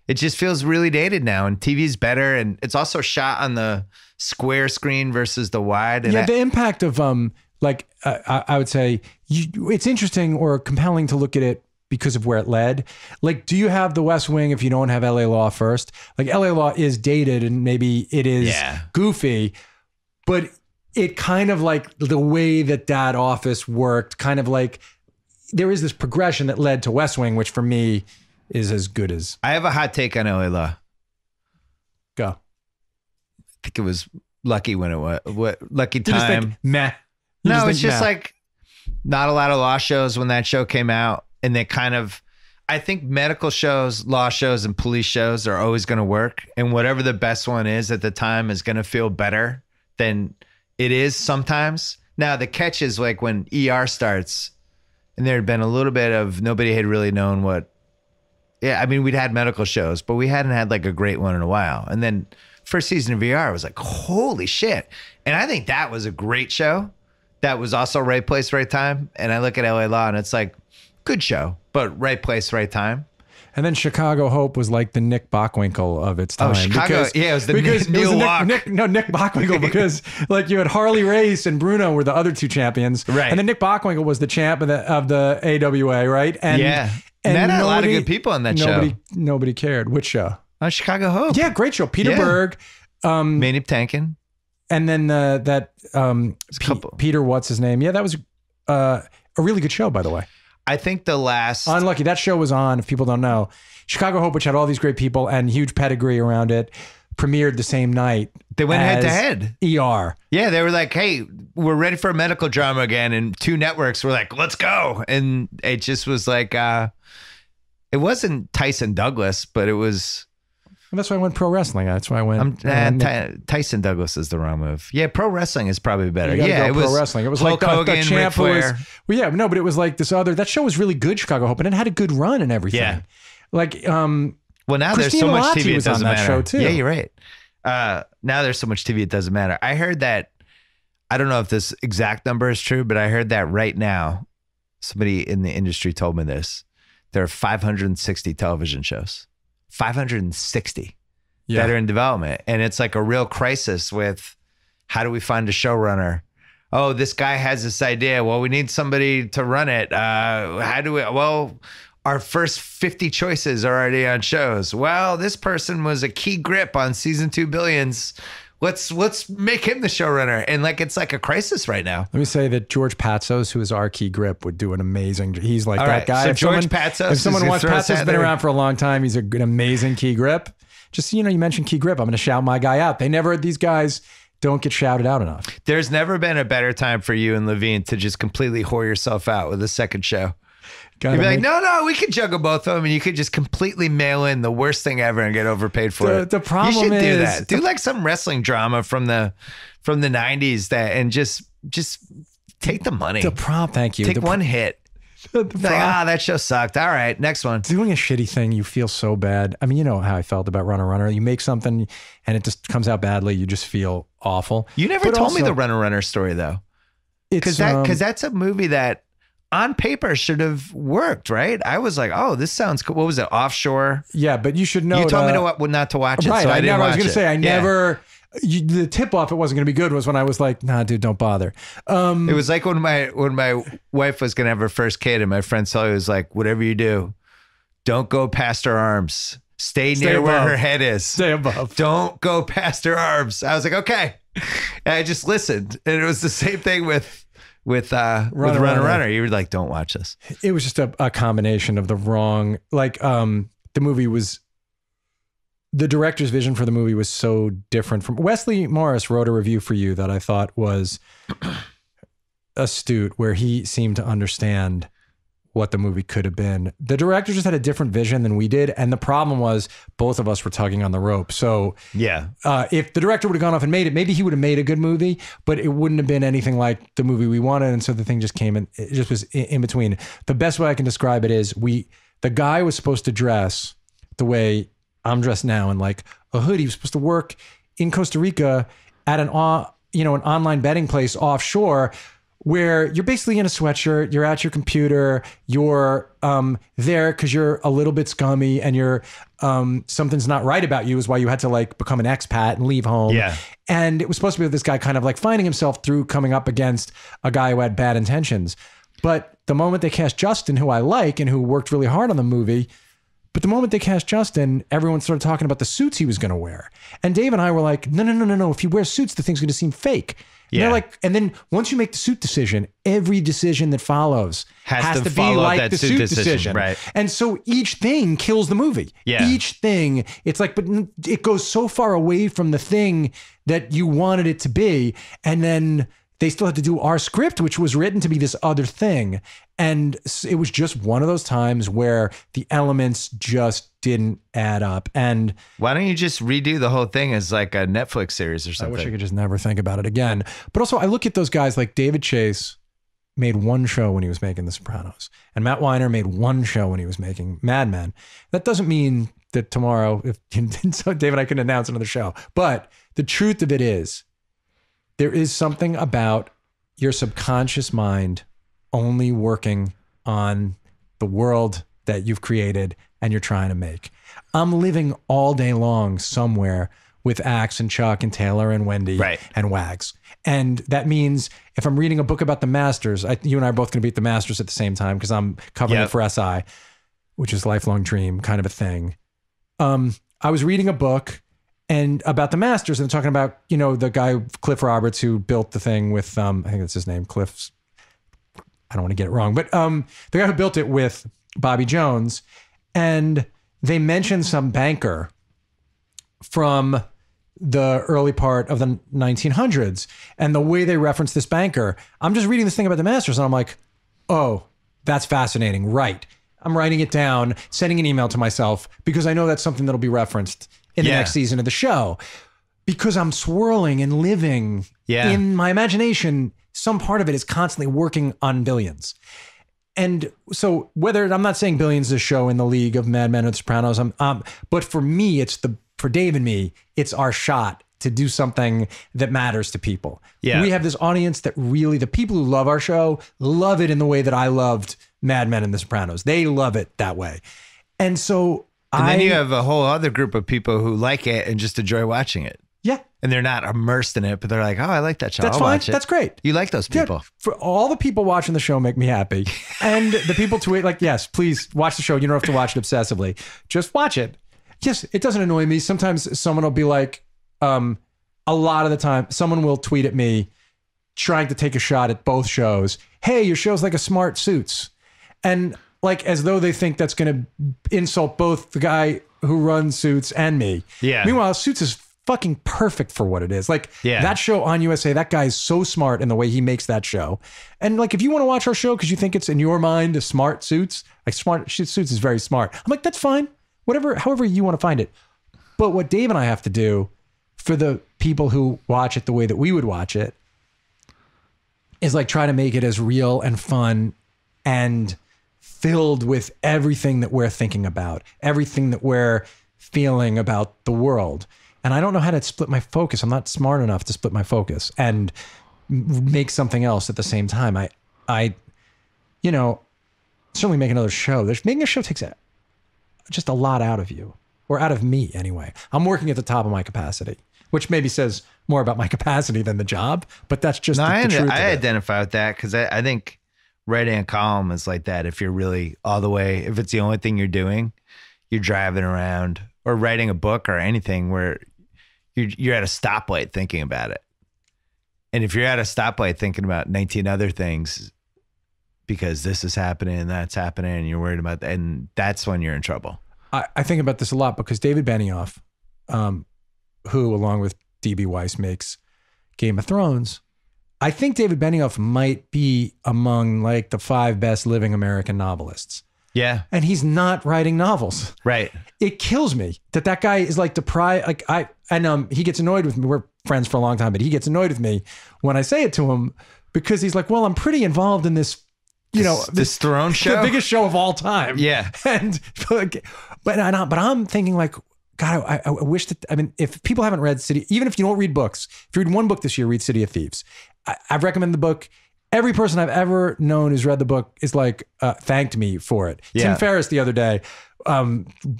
it just feels really dated now, and TV's better, and it's also shot on the square screen versus the wide. And the impact of I would say it's interesting or compelling to look at it because of where it led. Like, do you have The West Wing if you don't have LA Law first? Like, LA Law is dated and maybe it is goofy, but it kind of like the way that office worked, kind of like there is this progression that led to West Wing, which for me is as good as. I have a hot take on LA Law. Go. I think it was lucky when it was. What lucky time? You just think, meh. No, it's just like not a lot of law shows when that show came out. And they kind of, I think medical shows, law shows, and police shows are always going to work. And whatever the best one is at the time is going to feel better than it is sometimes. Now, the catch is like when ER starts and there had been a little bit of nobody had really known what. Yeah, I mean, we'd had medical shows, but we hadn't had like a great one in a while. And then first season of ER was like, holy shit. And I think that was a great show. That was also right place, right time. And I look at LA Law and it's like, good show, but right place, right time. And then Chicago Hope was like the Nick Bockwinkel of its time. Oh, Chicago, it was the Neil Walk. Nick Bockwinkel, because like you had Harley Race and Bruno were the other 2 champions. Right. And then Nick Bockwinkel was the champ of the AWA, right? And and that had a lot of good people on that show. Nobody cared. Which show? Chicago Hope. Yeah, great show. Peter Berg. Manip Tankin. And then Peter, what's his name? Yeah, that was a really good show, by the way. I think the last... Unlucky. That show was on, if people don't know. Chicago Hope, which had all these great people and huge pedigree around it. premiered the same night. They went head to head. ER. Yeah, they were like, hey, we're ready for a medical drama again. And 2 networks were like, let's go. And it just was like, it wasn't Tyson Douglas, but it was... Well, that's why I went pro wrestling. That's why I went... Tyson Douglas is the wrong move. Yeah, pro wrestling is probably better. Yeah, it pro was wrestling. It was Hulk like Hogan, the champ Ric was... Flair. Well, yeah, no, but it was like this other... That show was really good, Chicago Hope, and it had a good run and everything. Yeah. Like, well, now there's Christina so much Lottie TV it was on doesn't that matter. show, too. Yeah, you're right. Now there's so much TV it doesn't matter. I heard that, I don't know if this exact number is true, but I heard that right now, somebody in the industry told me this. There are 560 television shows. 560 that are in development. And it's like a real crisis with how do we find a showrunner? Oh, this guy has this idea. Well, we need somebody to run it. How do we, well, our first 50 choices are already on shows. Well, this person was a key grip on season 2 Billions. Let's make him the showrunner. And like, it's like a crisis right now. Let me say that George Patzos, who is our key grip, would do an amazing, he's like All that right, guy. So If George someone- Patzos. If someone wants, Patzos Patzos been around for a long time. He's an amazing key grip. Just, you mentioned key grip. I'm going to shout my guy out. These guys don't get shouted out enough. There's never been a better time for you and Levine to just completely whore yourself out with a second show. You'd be like, no, we could juggle both of them, and you could just completely mail in the worst thing ever and get overpaid for it. The problem you should is, do that. Do like some wrestling drama from the 90s that, and just take the money. Thank you. Take one hit. Like, that show sucked. All right, next one. Doing a shitty thing, you feel so bad. I mean, you know how I felt about Runner. You make something and it just comes out badly. You just feel awful. You never told me the Runner story though, because that's a movie that on paper should have worked, right? I was like, oh, this sounds cool. What was it? Offshore? Yeah, but you should know. You told me not to watch it. Right. So I was going to say, never. The tip off it wasn't going to be good was when I was like, nah, dude, don't bother. It was like when my wife was going to have her first kid, and my friend Sully was like, whatever you do, don't go past her arms. Stay near above. where her head is. Stay above. Don't go past her arms. I was like, okay. And I just listened, and it was the same thing with Runner. You were like, don't watch this. It was just a combination of the wrong, like the movie was, the director's vision for the movie was so different from Wesley Morris wrote a review for you that I thought was astute, where he seemed to understand what the movie could have been. The director just had a different vision than we did. And the problem was both of us were tugging on the rope. So yeah, if the director would have gone off and made it, maybe he would have made a good movie, but it wouldn't have been anything like the movie we wanted. And so the thing just came in, it just was in between. The best way I can describe it is the guy was supposed to dress the way I'm dressed now in like a hoodie. He was supposed to work in Costa Rica at an online betting place offshore, where you're basically in a sweatshirt, you're at your computer, you're there because you're a little bit scummy and you're something's not right about you is why you had to like become an expat and leave home. Yeah. And it was supposed to be this guy kind of like finding himself through coming up against a guy who had bad intentions. But the moment they cast Justin, who I like and who worked really hard on the movie, but the moment they cast Justin, everyone started talking about the suits he was going to wear. And Dave and I were like, no. If he wears suits, the thing's going to seem fake. Yeah. And then once you make the suit decision, every decision that follows has to be like the suit decision. Right. And so each thing kills the movie. Yeah. Each thing, it's like, but it goes so far away from the thing that you wanted it to be. And then they still had to do our script, which was written to be this other thing. And it was just one of those times where the elements just didn't add up. And why don't you just redo the whole thing as like a Netflix series or something? I wish I could just never think about it again. But also I look at those guys like David Chase made one show when he was making The Sopranos, and Matt Weiner made one show when he was making Mad Men. That doesn't mean that tomorrow, so David, I can announce another show. But the truth of it is, there is something about your subconscious mind only working on the world that you've created and you're trying to make. I'm living all day long somewhere with Axe and Chuck and Taylor and Wendy and Wags. And that means if I'm reading a book about the Masters, you and I are both going to be at the Masters at the same time because I'm covering it for SI, which is lifelong dream kind of a thing. I was reading a book and about the Masters and talking about, the guy, Cliff Roberts, who built the thing with, I think that's his name, Cliff's, I don't want to get it wrong, but the guy who built it with Bobby Jones. And they mentioned some banker from the early part of the 1900s and the way they reference this banker. I'm just reading this thing about the Masters and I'm like, oh, that's fascinating. Right. I'm writing it down, sending an email to myself because I know that's something that'll be referenced in the next season of the show. Because I'm swirling and living in my imagination, some part of it is constantly working on Billions. And so whether, I'm not saying Billions is a show in the league of Mad Men or The Sopranos, but for me, for Dave and me, it's our shot to do something that matters to people. Yeah. We have this audience that really, the people who love our show, love it in the way that I loved Mad Men and The Sopranos. They love it that way. And so then you have a whole other group of people who like it and just enjoy watching it. Yeah. And they're not immersed in it, but they're like, oh, I like that show. That's I'll fine. watch it. That's great. You like those people. Yeah. For all the people watching the show make me happy. And the people tweet like, yes, please watch the show. You don't have to watch it obsessively. Just watch it. Yes, it doesn't annoy me. Sometimes someone will be like, a lot of the time, someone will tweet at me trying to take a shot at both shows. Hey, your show's like a Smart Suits. And like, as though they think that's going to insult both the guy who runs Suits and me. Yeah. Meanwhile, Suits is fucking perfect for what it is. Like that show on USA, that guy is so smart in the way he makes that show. And like, if you want to watch our show because you think it's in your mind a Smart Suits, like Smart Suits is very smart. I'm like, that's fine. Whatever, however you want to find it. But what Dave and I have to do for the people who watch it the way that we would watch it is like try to make it as real and fun and filled with everything that we're thinking about, everything that we're feeling about the world. And I don't know how to split my focus. I'm not smart enough to split my focus and make something else at the same time. I certainly make another show. Making a show takes just a lot out of you, or out of me anyway. I'm working at the top of my capacity, which maybe says more about my capacity than the job, but that's just the truth. I identify with that because I think writing a column is like that. If you're really all the way, if it's the only thing you're doing, you're driving around, or writing a book or anything where you're at a stoplight thinking about it. And if you're at a stoplight thinking about 19 other things because this is happening and that's happening and you're worried about that, and that's when you're in trouble. I think about this a lot because David Benioff, who along with D.B. Weiss makes Game of Thrones, I think David Benioff might be among like the 5 best living American novelists. Yeah. And he's not writing novels. Right. It kills me that guy is like deprived. He gets annoyed with me. We're friends for a long time, but he gets annoyed with me when I say it to him because he's like, well, I'm pretty involved in this, this throne show, the biggest show of all time. Yeah. And, but I'm thinking like, God, I wish that, if people haven't read even if you don't read books, if you read one book this year, read City of Thieves. I've recommended the book. Every person I've ever known who's read the book is like, thanked me for it. Yeah. Tim Ferriss the other day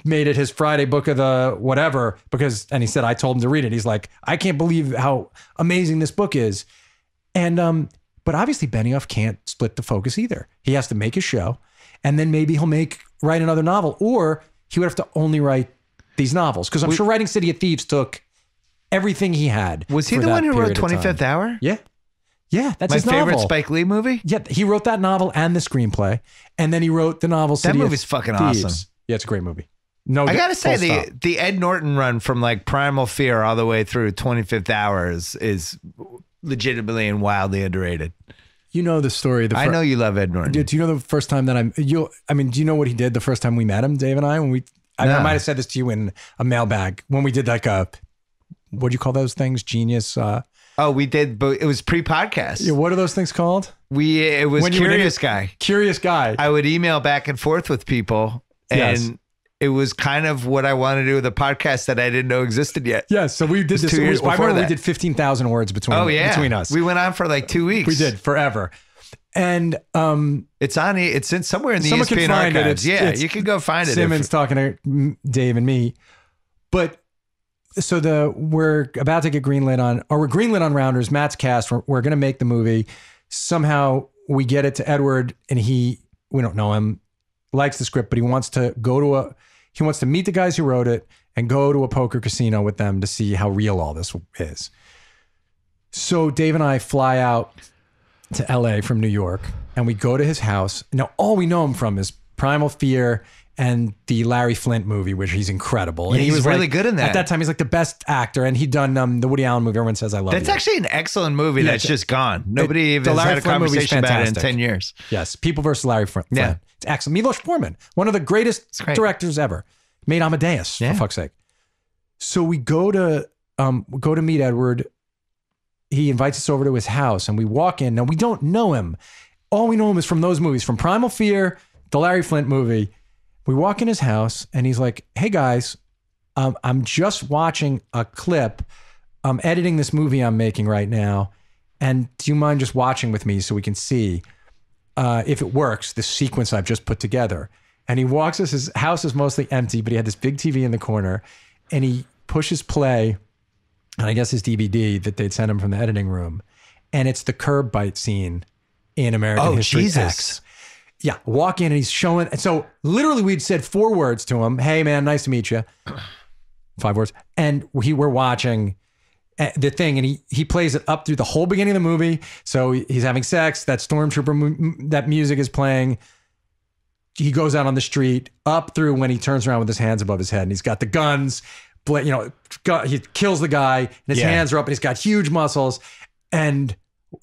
made it his Friday book of the whatever and he said, I told him to read it. He's like, I can't believe how amazing this book is. And, but obviously Benioff can't split the focus either. He has to make his show and then maybe he'll write another novel, or he would have to only write these novels. Cause I'm sure writing City of Thieves took everything he had. Was he the one who wrote 25th Hour? Yeah. Yeah, that's his my favorite novel. Spike Lee movie. Yeah, he wrote that novel and the screenplay, and then he wrote the novel. That movie's fucking Thieves. awesome. Yeah, it's a great movie. No, I gotta say the Ed Norton run from like Primal Fear all the way through 25th Hour is legitimately and wildly underrated. You know the story. I know you love Ed Norton. Do you know the first time that do you know what he did the first time we met him, Dave and I? I might have said this to you in a mailbag when we did like what do you call those things? Genius. Oh, we did, but it was pre-podcast. Yeah, what are those things called? It was Curious Guy. Curious Guy. I would email back and forth with people, and it was kind of what I wanted to do with a podcast that I didn't know existed yet. Yeah, so we did this. 2 years before that. We did 15,000 words between us. We went on for like 2 weeks. We did, forever. And it's in somewhere in the ESPN archives. You can go find it. Simmons talking to Dave and me, but. So we're about to get greenlit we're greenlit on Rounders, Matt's cast. We're going to make the movie. Somehow we get it to Edward, and we don't know him, likes the script, but he wants to he wants to meet the guys who wrote it and go to a poker casino with them to see how real all this is. So Dave and I fly out to LA from New York, and we go to his house. Now, all we know him from is Primal Fear and the Larry Flint movie, which he's incredible. Yeah, And he he's was really like, good in that. At that time, he's like the best actor, and he'd done the Woody Allen movie. Everyone says I love That's you. actually an excellent movie that's just gone. Nobody even the has Larry had a Flint movie is conversation about it in fantastic. 10 years. Yes, People versus Larry Flint. Yeah. It's excellent. Milos Forman, one of the greatest great. directors ever, made Amadeus, Yeah. for fuck's sake. So we go to meet Edward. He invites us over to his house, and we walk in. Now, we don't know him. All we know him is from those movies, from Primal Fear, the Larry Flint movie. We walk in his house, and he's like, hey, guys, I'm just watching a clip. I'm editing this movie I'm making right now. And do you mind just watching with me so we can see if it works, this sequence I've just put together? And he walks us, his house is mostly empty, but he had this big TV in the corner, and he pushes play, and I guess his DVD that they'd sent him from the editing room. And it's the curb bite scene in American History X. Yeah, walk in and he's showing. And so literally we'd said 4 words to him. Hey man, nice to meet you. 5 words. And we're watching the thing, and he plays it up through the whole beginning of the movie. So he's having sex. That stormtrooper, that music is playing. He goes out on the street, up through when he turns around with his hands above his head, and he's got the guns. He kills the guy, and his hands are up, and he's got huge muscles. And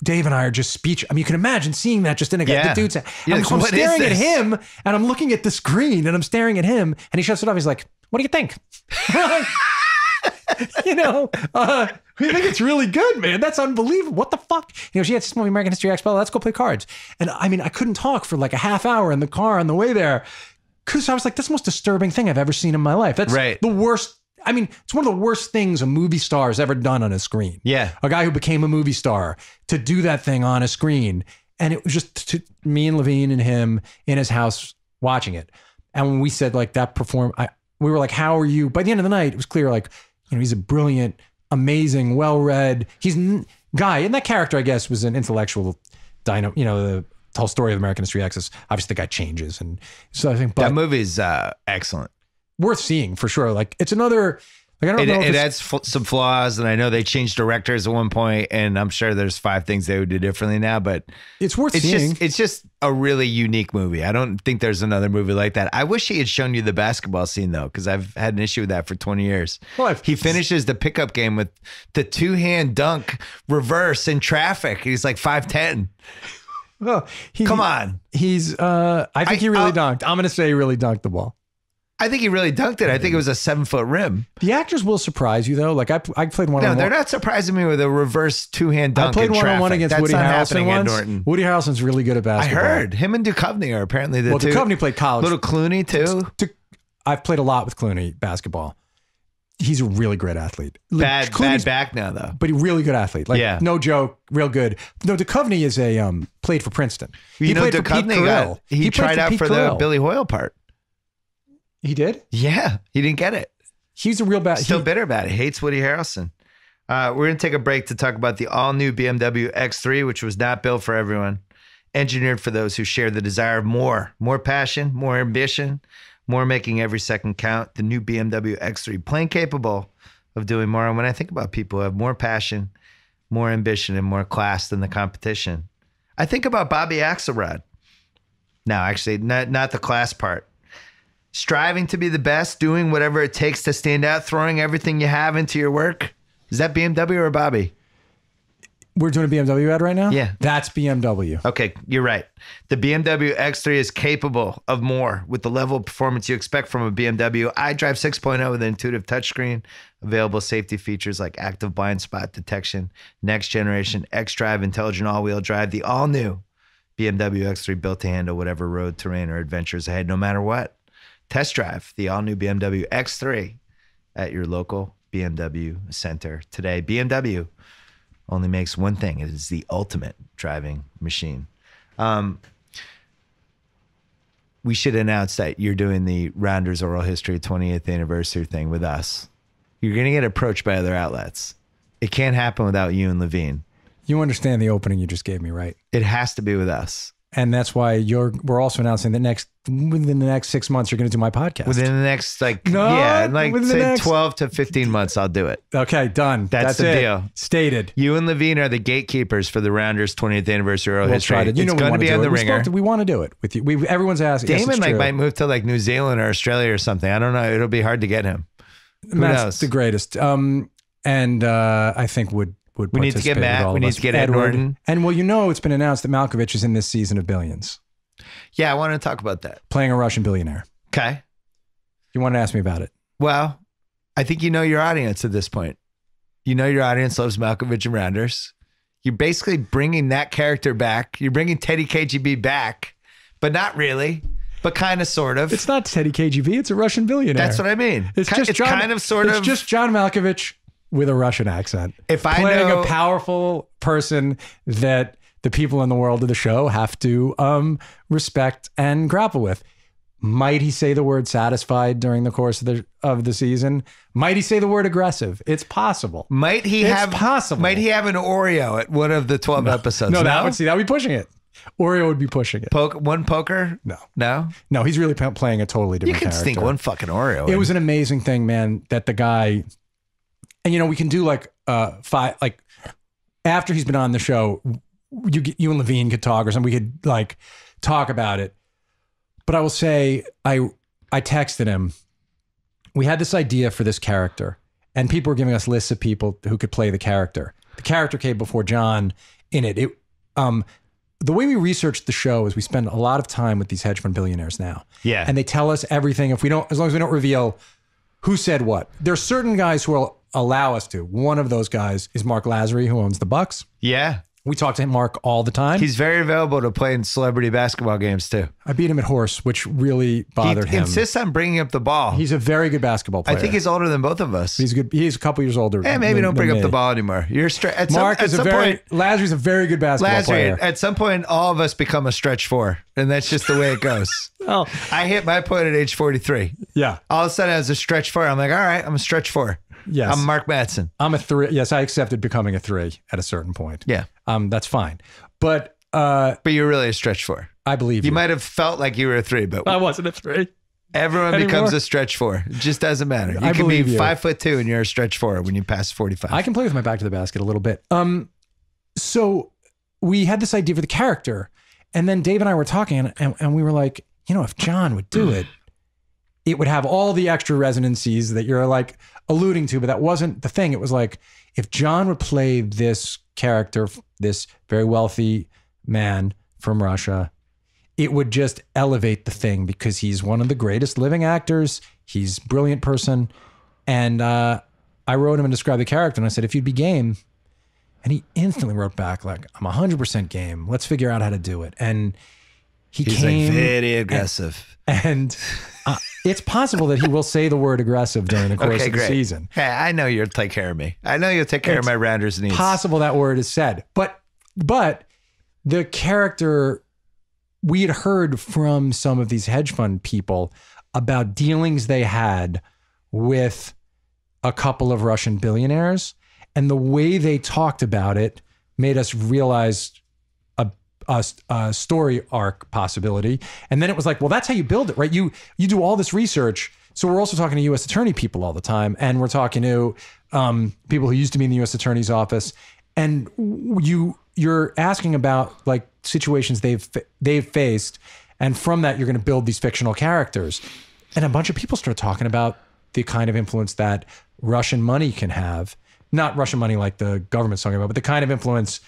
Dave and I are just speech. I mean, you can imagine seeing that just in a guy. The dude's. I'm staring at him, and I'm looking at the screen, and I'm staring at him, and he shuts it off. He's like, "What do you think?" We think it's really good, man. That's unbelievable. What the fuck? He goes, yeah, it's this movie, American History X. Let's go play cards. And I mean, I couldn't talk for like a half hour in the car on the way there, because I was like, that's the most disturbing thing I've ever seen in my life. That's the worst. I mean, it's one of the worst things a movie star has ever done on a screen. Yeah. A guy who became a movie star to do that thing on a screen. And it was just me and Levine and him in his house watching it. And when we said like that we were like, how are you? By the end of the night, it was clear, like, he's a brilliant, amazing, well-read. Guy. And that character, I guess, was an intellectual the whole story of American History X is obviously the guy changes. And so I think that movie's excellent. Worth seeing for sure. Like it's another, like I don't know. It adds some flaws, and I know they changed directors at one point, and I'm sure there's 5 things they would do differently now, but it's worth seeing. It's just a really unique movie. I don't think there's another movie like that. I wish he had shown you the basketball scene though, because I've had an issue with that for 20 years. Well, he finishes the pickup game with the 2-hand dunk reverse in traffic. He's like 5'10". Well, come on. I think he really dunked. I'm going to say he really dunked the ball. I think he really dunked it. I think it was a 7-foot rim. The actors will surprise you though. Like I played one-on-one. No, they're not surprising me with a reverse 2-hand dunk. I played one-on-one against That's Woody Harrelson once. Norton. Woody Harrelson's really good at basketball. I heard him and Duchovny are apparently the two. Duchovny played college. Little Clooney too. I've played a lot with Clooney basketball. He's a really great athlete. Bad back now though. But he's a really good athlete. Like no joke, real good. No, Duchovny is played for Princeton. He played for Pete Carell. He tried out for the Billy Hoyle part. He did? Yeah, he didn't get it. He's a real bad. Still bitter about it. Hates Woody Harrelson. We're going to take a break to talk about the all-new BMW X3, which was not built for everyone. Engineered for those who share the desire of more passion, more ambition, more making every second count. The new BMW X3, plain capable of doing more. And when I think about people who have more passion, more ambition, and more class than the competition, I think about Bobby Axelrod. No, actually, not the class part. Striving to be the best, doing whatever it takes to stand out, throwing everything you have into your work. Is that BMW or Bobby? We're doing a BMW ad right now? Yeah. That's BMW. Okay, you're right. The BMW X3 is capable of more with the level of performance you expect from a BMW iDrive 6.0 with an intuitive touchscreen, available safety features like active blind spot detection, next generation xDrive intelligent all-wheel drive, the all-new BMW X3 built to handle whatever road, terrain, or adventures ahead, no matter what. Test drive the all-new BMW X3 at your local BMW center today. BMW only makes one thing. It is the ultimate driving machine. We should announce that you're doing the Rounders Oral History 20th anniversary thing with us. You're going to get approached by other outlets. It can't happen without you and Levine. You understand the opening you just gave me, right? It has to be with us. And that's why we're also announcing that within the next 6 months, you're going to do my podcast. Within the next, say 12 to 15 months, I'll do it. Okay, done. That's the it. deal. Stated. You and Levine are the gatekeepers for the Rounders 20th anniversary oral history. It's going to be on the Ringer. We want to do it with you. Everyone's asking. Damon might move to like New Zealand or Australia or something. I don't know. It'll be hard to get him. Who knows? The greatest. I think would we need to get Matt. We need to get Ed Norton. And it's been announced that Malkovich is in this season of Billions. Yeah, I want to talk about that. Playing a Russian billionaire. Okay. You want to ask me about it? Well, I think you know your audience at this point. You know your audience loves Malkovich and Rounders. You're basically bringing that character back. You're bringing Teddy KGB back, but not really. But kind of, sort of. It's not Teddy KGB. It's a Russian billionaire. That's what I mean. It's just John Malkovich with a Russian accent. Playing a powerful person that the people in the world of the show have to respect and grapple with. Might he say the word satisfied during the course of the season? Might he say the word aggressive? It's possible. Might he have an Oreo at one of the 12 episodes? No, that would be pushing it. Oreo would be pushing it. One poker? No, he's really playing a totally different character. You can sneak one fucking Oreo. It was an amazing thing, man, that the guy, and we can do after he's been on the show, you and Levine could talk or something. We could talk about it. But I will say, I texted him. We had this idea for this character, and people were giving us lists of people who could play the character. The character came before John in it. The way we researched the show is we spend a lot of time with these hedge fund billionaires now. Yeah. And they tell us everything. As long as we don't reveal who said what. There are certain guys who will allow us to. One of those guys is Mark Lazary, who owns the Bucks. Yeah. We talk to him, Mark, all the time. He's very available to play in celebrity basketball games, too. I beat him at horse, which really bothered him. He insists on bringing up the ball. He's a very good basketball player. I think he's older than both of us. He's good. He's a couple years older. Maybe don't bring up the ball anymore. You're Lazary's a very good basketball player. At some point, all of us become a stretch four, and that's just the way it goes. Oh, I hit my point at age 43. Yeah. All of a sudden, I was a stretch four. I'm like, all right, I'm a stretch four. Yes. I'm Mark Madsen. I'm a 3. Yes, I accepted becoming a 3 at a certain point. Yeah. That's fine. But you're really a stretch 4. I believe you might have felt like you were a 3, but I wasn't a 3. Everyone becomes a stretch 4. It just doesn't matter. You can be 5'2" and you're a stretch 4 when you pass 45. I can play with my back to the basket a little bit. So we had this idea for the character, and then Dave and I were talking, and we were like, if John would do it, it would have all the extra resonancies that you're alluding to, but that wasn't the thing. It was like, if John would play this character, this very wealthy man from Russia, it would just elevate the thing because he's one of the greatest living actors. He's a brilliant person. And I wrote him and described the character, and I said, if you'd be game. And he instantly wrote back I'm 100% game. Let's figure out how to do it. And he's very aggressive. And it's possible that he will say the word aggressive during the course of the season. Hey, I know you'll take care of me. I know you'll take care of my Rounders needs. Possible that word is said. But the character, we had heard from some of these hedge fund people about dealings they had with a couple of Russian billionaires. And the way they talked about it made us realize a story arc possibility. And then it was like, well, that's how you build it, right? You do all this research. So we're also talking to U.S. attorney people all the time. And we're talking to people who used to be in the U.S. attorney's office. And you're asking about situations they've faced. And from that, you're going to build these fictional characters. And a bunch of people start talking about the kind of influence that Russian money can have. Not Russian money like the government's talking about, but the kind of influence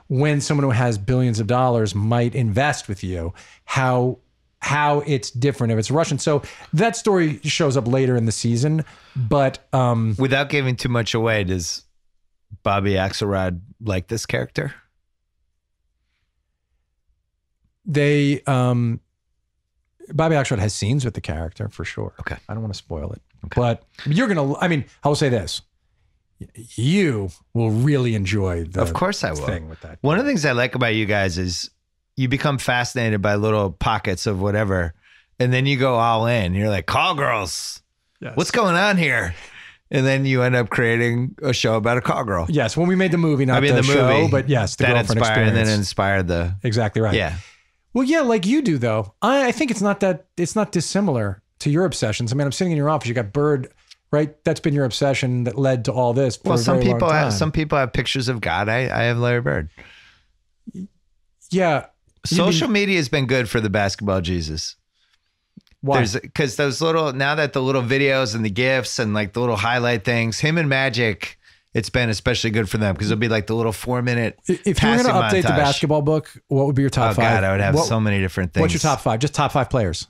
when someone who has billions of dollars might invest with you, how it's different if it's Russian. So that story shows up later in the season, but without giving too much away, does Bobby Axelrod like this character? Bobby Axelrod has scenes with the character for sure. Okay. I don't want to spoil it, but I will say this. You will really enjoy the Of course I will. thing with that. One of the things I like about you guys is you become fascinated by little pockets of whatever, and then you go all in. You're like, call girls. Yes. What's going on here? And then you end up creating a show about a call girl. Yes, when we made the movie, not the show, but yes, the that girlfriend inspired, experience. and then inspired the... Exactly right. Yeah. Well, yeah, like you do, though. I think it's not dissimilar to your obsessions. I mean, I'm sitting in your office. You got Bird, right? That's been your obsession that led to all this. For some people have pictures of God. I have Larry Bird. Yeah. Social media has been good for the basketball Jesus. Why? Because those little, now that the little videos and the GIFs and like the little highlight things, him and Magic, it's been especially good for them because it'll be like the little 4-minute. If you were going to update the basketball book, what would be your top 5? Oh God, I would have so many different things. What's your top 5? Just top 5 players.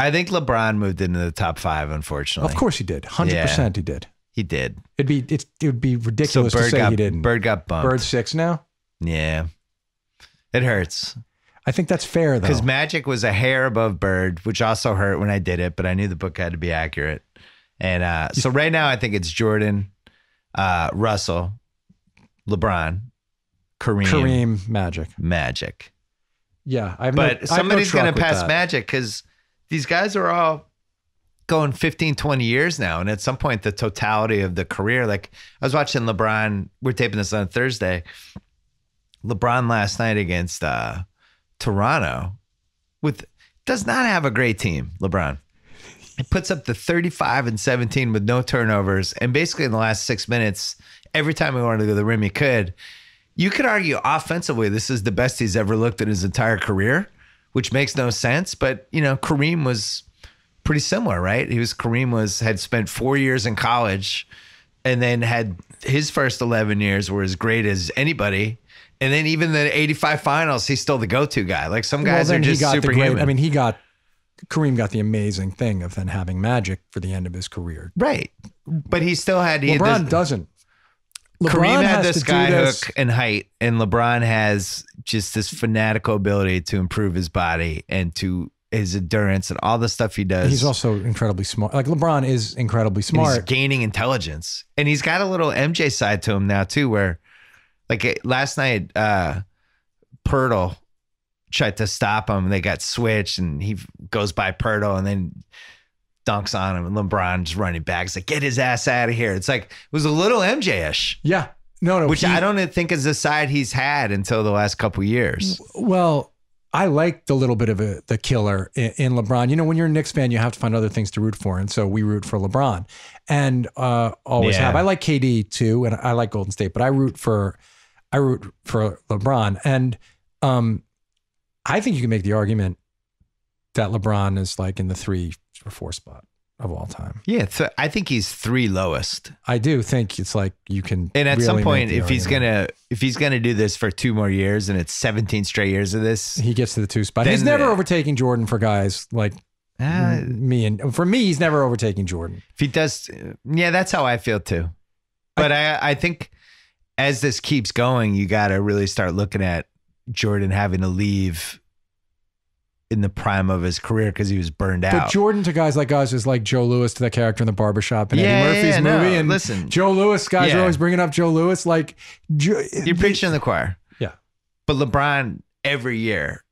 I think LeBron moved into the top 5, unfortunately. Of course he did. 100% he did. He did. It would be ridiculous to say he didn't. Bird got bumped. Bird's 6 now? Yeah. It hurts. I think that's fair, though. Because Magic was a hair above Bird, which also hurt when I did it, but I knew the book had to be accurate. And so right now I think it's Jordan, Russell, LeBron, Kareem, Magic. Yeah. But somebody's going to pass Magic because these guys are all going 15, 20 years now. And at some point, the totality of the career, like I was watching LeBron, we're taping this on Thursday. LeBron last night against Toronto does not have a great team, LeBron. He puts up the 35 and 17 with no turnovers. And basically in the last 6 minutes, every time he wanted to go to the rim, he could. You could argue offensively, this is the best he's ever looked in his entire career, which makes no sense. But, you know, Kareem was pretty similar, right? Kareem had spent 4 years in college and then had his first 11 years were as great as anybody. And then even the 85 finals, he's still the go-to guy. Like some guys are just superhuman. Kareem got the amazing thing of then having Magic for the end of his career. Right. But he still had... LeBron doesn't. Kareem had the skyhook and height, and LeBron has just this fanatical ability to improve his body and to his endurance and all the stuff he does. He's also incredibly smart. Like LeBron is incredibly smart. And he's gaining intelligence. And he's got a little MJ side to him now too, where like last night, Pirtle tried to stop him. They got switched and he goes by Pirtle and then dunks on him. And LeBron's running back. It's like, get his ass out of here. It's like, it was a little MJ-ish. Yeah. No. Which I don't think is the side he's had until the last couple of years. Well, I like the little bit of the killer in LeBron. You know, when you're a Knicks fan, you have to find other things to root for. And so we root for LeBron and always have. I like KD too. And I like Golden State, but I root for LeBron. And I think you can make the argument that LeBron is like in the 3 or 4 spot of all time. Yeah, I think he's 3 lowest. I do think it's like you can. And at really some point, if argument. he's gonna do this for 2 more years, and it's 17 straight years of this, he gets to the 2 spot. He's never overtaking Jordan for guys like me, and for me, he's never overtaking Jordan. If he does, yeah, that's how I feel too. But I think as this keeps going, you got to really start looking at Jordan having to leave in the prime of his career because he was burned out. But Jordan to guys like us is like Joe Lewis to that character in The Barbershop and Eddie Murphy's movie. And listen, Joe Lewis, guys are always bringing up Joe Lewis. Like you're preaching in the choir. Yeah. But LeBron every year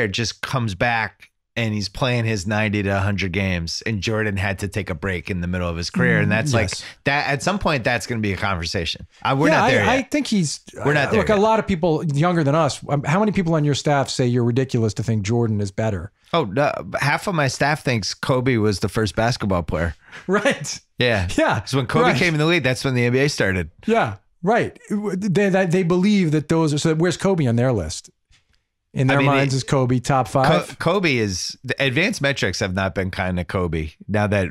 just comes back and he's playing his 90 to 100 games, and Jordan had to take a break in the middle of his career. And that's like that. At some point, that's going to be a conversation. We're not there yet. I think we're not there Look, yet. A lot of people younger than us, how many people on your staff say you're ridiculous to think Jordan is better? Oh, no, half of my staff thinks Kobe was the first basketball player. Right. Yeah. Yeah. So when Kobe came in the league, that's when the NBA started. Yeah. Right. They believe that those are, so where's Kobe on their list? In their minds, is Kobe top 5? Kobe is, the advanced metrics have not been kind to Kobe. Now that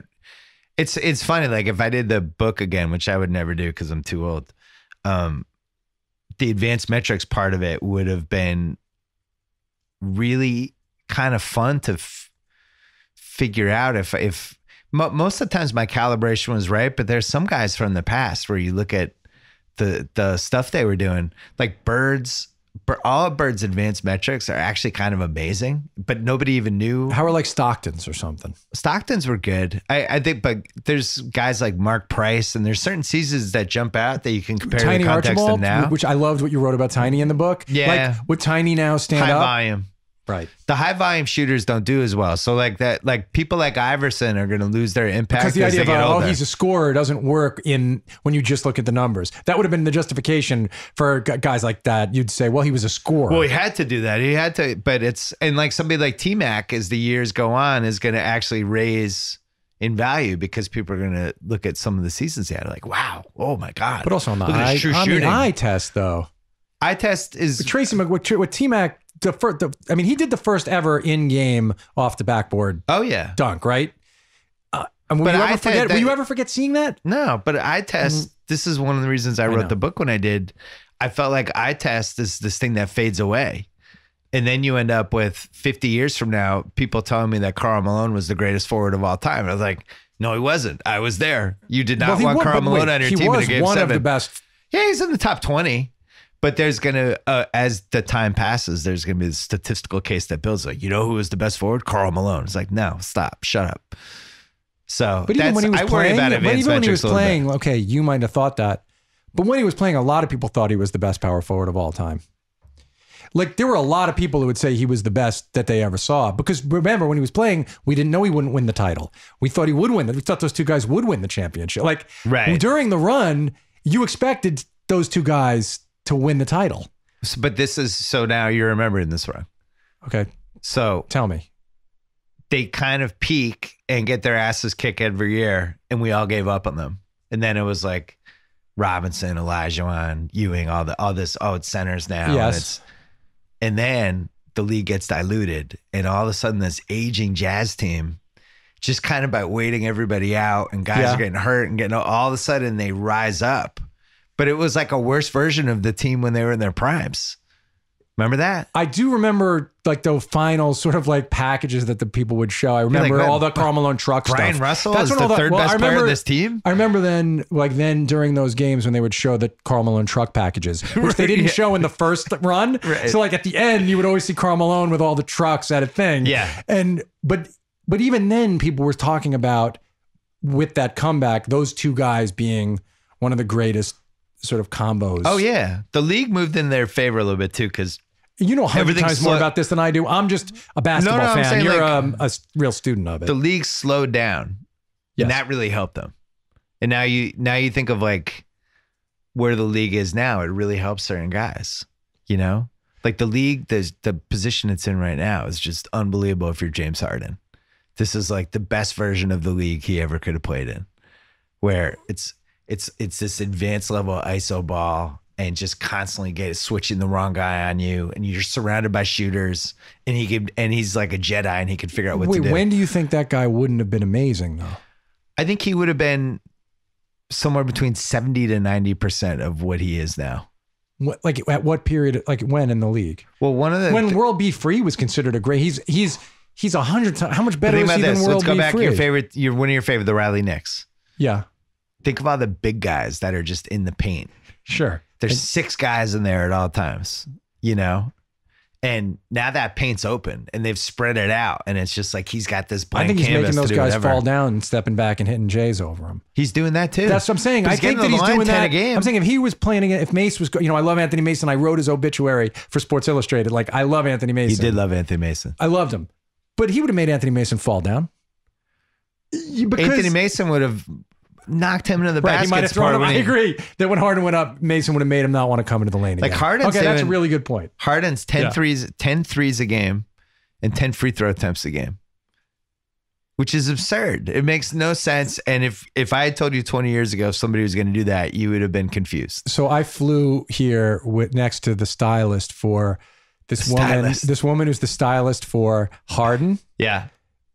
it's funny, like if I did the book again, which I would never do because I'm too old, the advanced metrics part of it would have been really kind of fun to figure out if most of the times my calibration was right, but there's some guys from the past where you look at the stuff they were doing, like all of Bird's advanced metrics are actually kind of amazing, but nobody even knew. How are like Stockton's or something? Stockton's were good. I think, but there's guys like Mark Price, and there's certain seasons that jump out that you can compare Tiny to the context Archibald, of now. which I loved what you wrote about Tiny in the book. Yeah. Like, would Tiny now stand High up? volume. Right. The high volume shooters don't do as well. So like that, like people like Iverson are going to lose their impact Because the as idea they get of, older. he's a scorer doesn't work when you just look at the numbers. That would have been the justification for guys like that. You'd say, well, he was a scorer. Well, he had to do that. He had to, but and like somebody like T-Mac, as the years go on, is going to actually raise in value because people are going to look at some of the seasons he had like, wow, oh my God. But also on the shooting. eye test, though. Eye test is... But Tracy, with T-Mac, he did the first ever in-game off the backboard dunk, right? Will you ever forget seeing that? No, but eye test, this is one of the reasons I wrote the book when I did. I felt like eye test is this thing that fades away. And then you end up with 50 years from now, people telling me that Karl Malone was the greatest forward of all time. I was like, no, he wasn't. I was there. You did not want Karl Malone on your team in a game 7. He was one of the best. Yeah, he's in the top 20. But there's going to, as the time passes, there's going to be a statistical case that builds like, you know who was the best forward? Karl Malone. It's like, no, stop, shut up. So but even when he was playing, bit. Okay, you might have thought that. But when he was playing, a lot of people thought he was the best power forward of all time. Like there were a lot of people who would say he was the best that they ever saw. Because remember, when he was playing, we didn't know he wouldn't win the title. We thought he would win. We thought those two guys would win the championship. Like during the run, you expected those two guys to win the title. But so now you're remembering this wrong. Okay. So tell me. They kind of peak and get their asses kicked every year, and we all gave up on them. And then it was like Robinson, Olajuwon, Ewing, it's centers now. Yes. And then the league gets diluted, and all of a sudden this aging Jazz team, just kind of by waiting everybody out and guys are getting hurt and all of a sudden they rise up. But it was like a worse version of the team when they were in their primes. Remember that? I do remember like the final sort of like packages that the people would show. I remember all the Karl Malone truck Brian stuff. Russell is the third best player on this team? I remember then during those games when they would show the Karl Malone truck packages, which they didn't show in the first run. Right. So like at the end, you would always see Karl Malone with all the trucks at a thing. Yeah. But even then people were talking about with that comeback, those two guys being one of the greatest sort of combos. Oh yeah. The league moved in their favor a little bit too, because you know 100 times more about this than I do. I'm just a basketball fan. You're a real student of it. The league slowed down, and that really helped them. And now you think of like where the league is now. It really helps certain guys. You know, like the league, the position it's in right now is just unbelievable. If you're James Harden, this is like the best version of the league he ever could have played in, where it's this advanced level ISO ball. And just constantly switching the wrong guy on you, and you're surrounded by shooters, and he's like a Jedi, and he can figure out what to do. When do you think that guy wouldn't have been amazing though? I think he would have been somewhere between 70 to 90% of what he is now. What, like at what period? Like when in the league? Well, when World B Free was considered a great. He's 100 times. How much better is he than World B Free? Let's go back to one of your favorite, the Riley Knicks. Yeah. Think of all the big guys that are just in the paint. Sure. There's 6 guys in there at all times, you know? And now that paint's open and they've spread it out, and it's just like he's got this blank canvas. I think he's making those guys whatever. fall down and stepping back and hitting Jays over him. He's doing that too. That's what I'm saying. I think that he's doing that. I'm saying if he was playing again, if Mace was, I love Anthony Mason. I wrote his obituary for Sports Illustrated. Like, I love Anthony Mason. You did love Anthony Mason. I loved him. But he would have made Anthony Mason fall down. Anthony Mason would have knocked him into the basket. He might have thrown him. I agree that when Harden went up, Mason would have made him not want to come into the lane again. Like Harden's that's a really good point. Harden's 10 threes a game and 10 free throw attempts a game, which is absurd. It makes no sense. And if I had told you 20 years ago somebody was going to do that, you would have been confused. So I flew here next to the stylist for this woman. This woman who's the stylist for Harden. Yeah.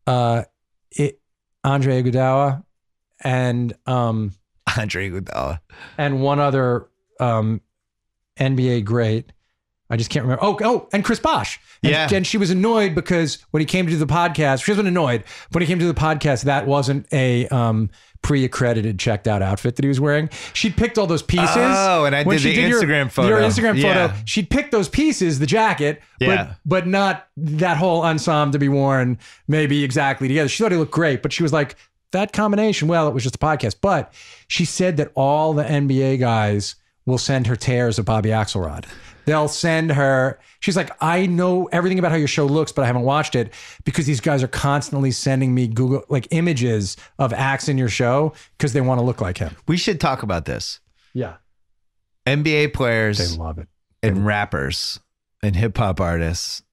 Andre Iguodala. And Andre Iguodala and one other NBA great. I just can't remember. Oh, and Chris Bosh. And she was annoyed because when he came to do the podcast, she wasn't annoyed. But when he came to the podcast, that wasn't a pre-accredited, checked out outfit that he was wearing. She'd picked all those pieces. Oh, and I did the Instagram photo. Your Instagram photo. She'd picked those pieces, the jacket, but not that whole ensemble to be worn maybe exactly together. She thought he looked great, but she was like, that combination, well, it was just a podcast. But she said that all the NBA guys will send her tears of Bobby Axelrod. They'll send her. She's like, I know everything about how your show looks, but I haven't watched it because these guys are constantly sending me Google like images of Axe in your show because they want to look like him. We should talk about this. Yeah. NBA players. They love it. And rappers and hip hop artists